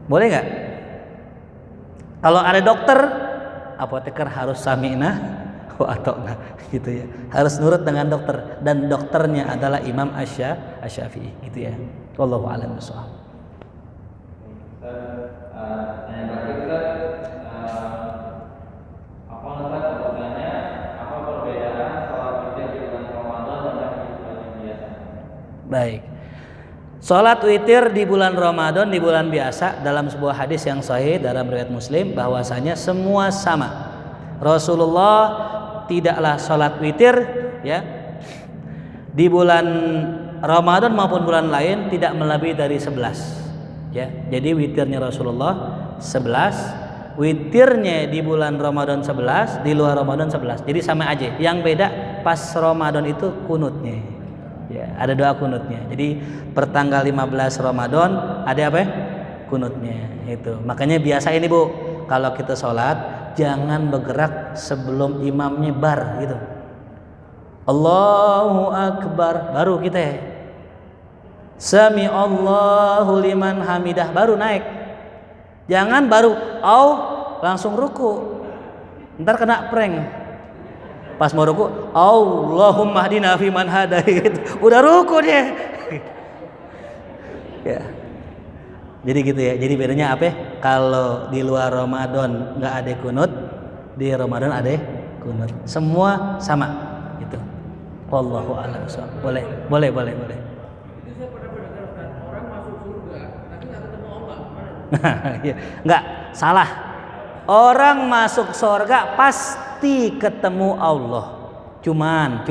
Boleh nggak? Kalau ada dokter, apoteker harus sami'na wa ata'na gitu ya. Harus nurut dengan dokter, dan dokternya adalah Imam Asy-Syafi'i gitu ya. Wallahu a'lam bishawab. Tanya terakhir Ustaz, apa perbedaan sholat witir di bulan Ramadan dan di bulan biasa? Baik. Sholat witir di bulan Ramadan, di bulan biasa, dalam sebuah hadis yang sahih dalam riwayat Muslim bahwasanya semua sama. Rasulullah tidaklah sholat witir ya di bulan Ramadan maupun bulan lain tidak melebihi dari 11 ya. Jadi witirnya Rasulullah 11, witirnya di bulan Ramadan 11, di luar Ramadan 11. Jadi sama aja. Yang beda pas Ramadan itu kunutnya. Ya, ada doa kunutnya. Jadi pertanggal 15 Ramadan ada apa? Kunutnya itu. Makanya biasa ini Bu, kalau kita sholat jangan bergerak sebelum imamnya bar gitu. Allahu Akbar baru kita Sami Allahu liman hamidah baru naik. Jangan baru langsung ruku. Ntar kena prank. Pas mau ruku, Allahumma hdina fi man hadait. Udah ruku dia. Ya. Jadi gitu ya. Jadi bedanya apa? Kalau di luar Ramadan nggak ada kunut, di Ramadan ada kunut. Semua sama gitu. Wallahu a'lam. Boleh. Itu saya pernah mendengarkan orang masuk surga tapi nggak ketemu Allah. Nggak salah. Orang masuk surga pasti ketemu Allah. Cuman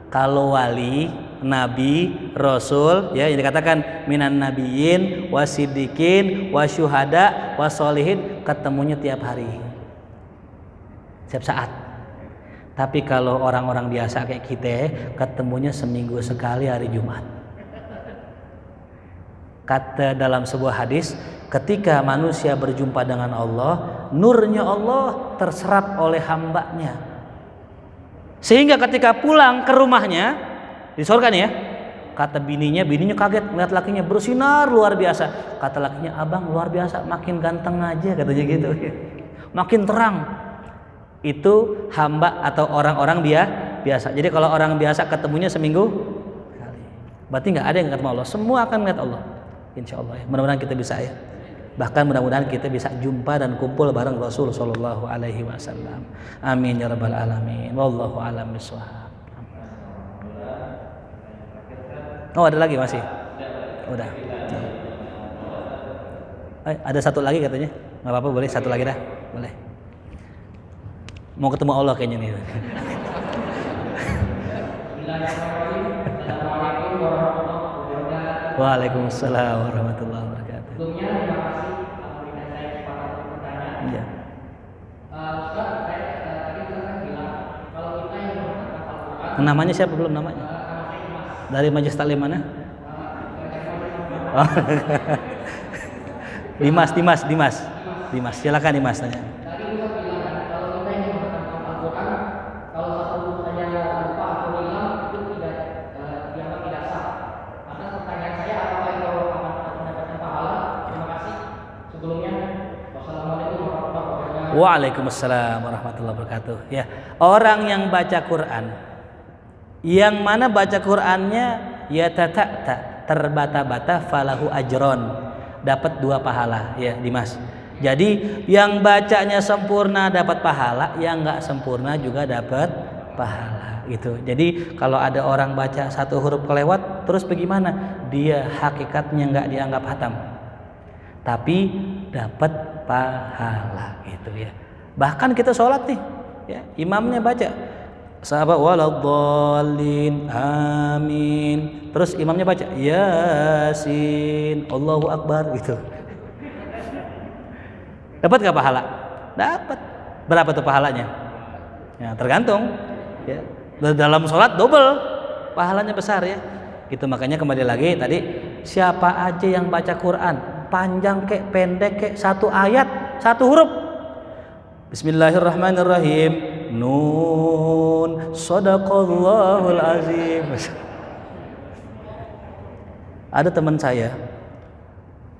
kalau wali, nabi, rasul ya yang dikatakan minan nabiyyin wasiddiqin wasyuhada wasolihin, ketemunya tiap hari. Setiap saat. Tapi kalau orang-orang biasa kayak kita ketemunya seminggu sekali hari Jumat. Kata dalam sebuah hadis, ketika manusia berjumpa dengan Allah, nurnya Allah terserap oleh hambanya. Sehingga ketika pulang ke rumahnya di surga nih ya, kata bininya kaget melihat lakinya bersinar luar biasa. Kata lakinya, abang luar biasa, makin ganteng aja katanya gitu. Makin terang. Itu hamba atau orang-orang biasa. Jadi kalau orang biasa ketemunya seminggu sekali. Berarti nggak ada yang ketemu Allah. Semua akan melihat Allah. Insya Allah ya. Mudah-mudahan kita bisa ya. Bahkan mudah-mudahan kita bisa jumpa dan kumpul bareng Rasul Shallallahu Alaihi Wasallam. Amin ya rabbal alamin. Wallahu a'lam bishawab. Oh ada lagi masih? Udah. Ada satu lagi katanya. Nggak apa-apa boleh satu lagi dah. Boleh. Mau ketemu Allah kayaknya nih. Waalaikumsalam warahmatullahi wabarakatuh. Sebelumnya terima kasih memberikan saya kesempatan untuk bertanya. Iya. Ustaz, Namanya siapa belum namanya? Dari Majelis Taklim mana? Oh. Dimas. Silakan Dimas tanya. Tadi Ustaz bilang kalau kita ingin menghatamkan Al-Quran, kalau satu huruf saja lupa atau hilang itu tidak dianggap tidak sah. Atas pertanyaan saya, apakah itu akan mendapatkan pahala? Terima kasih. Sebelumnya, wassalamualaikum warahmatullahi wabarakatuh. Waalaikumsalam warahmatullahi wabarakatuh. Ya, orang yang baca Quran, yang mana baca Qurannya ya terbata-bata falahu ajron, dapat 2 pahala ya Dimas. Jadi yang bacanya sempurna dapat pahala, yang nggak sempurna juga dapat pahala gitu. Jadi kalau ada orang baca satu huruf kelewat, terus bagaimana? Dia hakikatnya nggak dianggap hatam, tapi dapat pahala gitu ya. Bahkan kita sholat nih, ya, imamnya baca sahabat waladhdallin amin, terus imamnya baca yasin Allahu akbar gitu. Dapat nggak pahala? Dapat. Berapa tuh pahalanya? Ya, tergantung. Ya. Dalam sholat double, pahalanya besar ya. Gitu, makanya kembali lagi tadi, siapa aja yang baca Quran, panjang kek, pendek kek, 1 ayat, 1 huruf. Bismillahirrahmanirrahim. Nun, shadaqallahul azim. Ada teman saya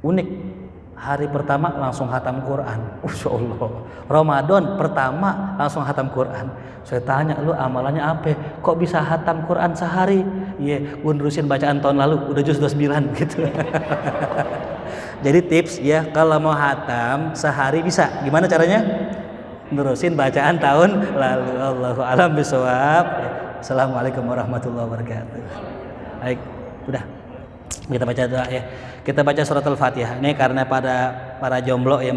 unik. Hari pertama langsung hatam Quran. Masya Allah. Ramadan pertama langsung hatam Quran. Saya tanya, lu amalannya apa? Kok bisa hatam Quran sehari? Iya, gue nerusin bacaan tahun lalu, udah juz 29 gitu. Jadi tips ya, kalau mau hatam sehari bisa. Gimana caranya? Nerusin bacaan tahun lalu. Allahu a'lam bishawab. Assalamualaikum warahmatullahi wabarakatuh. Baik, udah. Kita baca doa ya. Kita baca surat Al-Fatihah. Ini karena pada para jomblo yang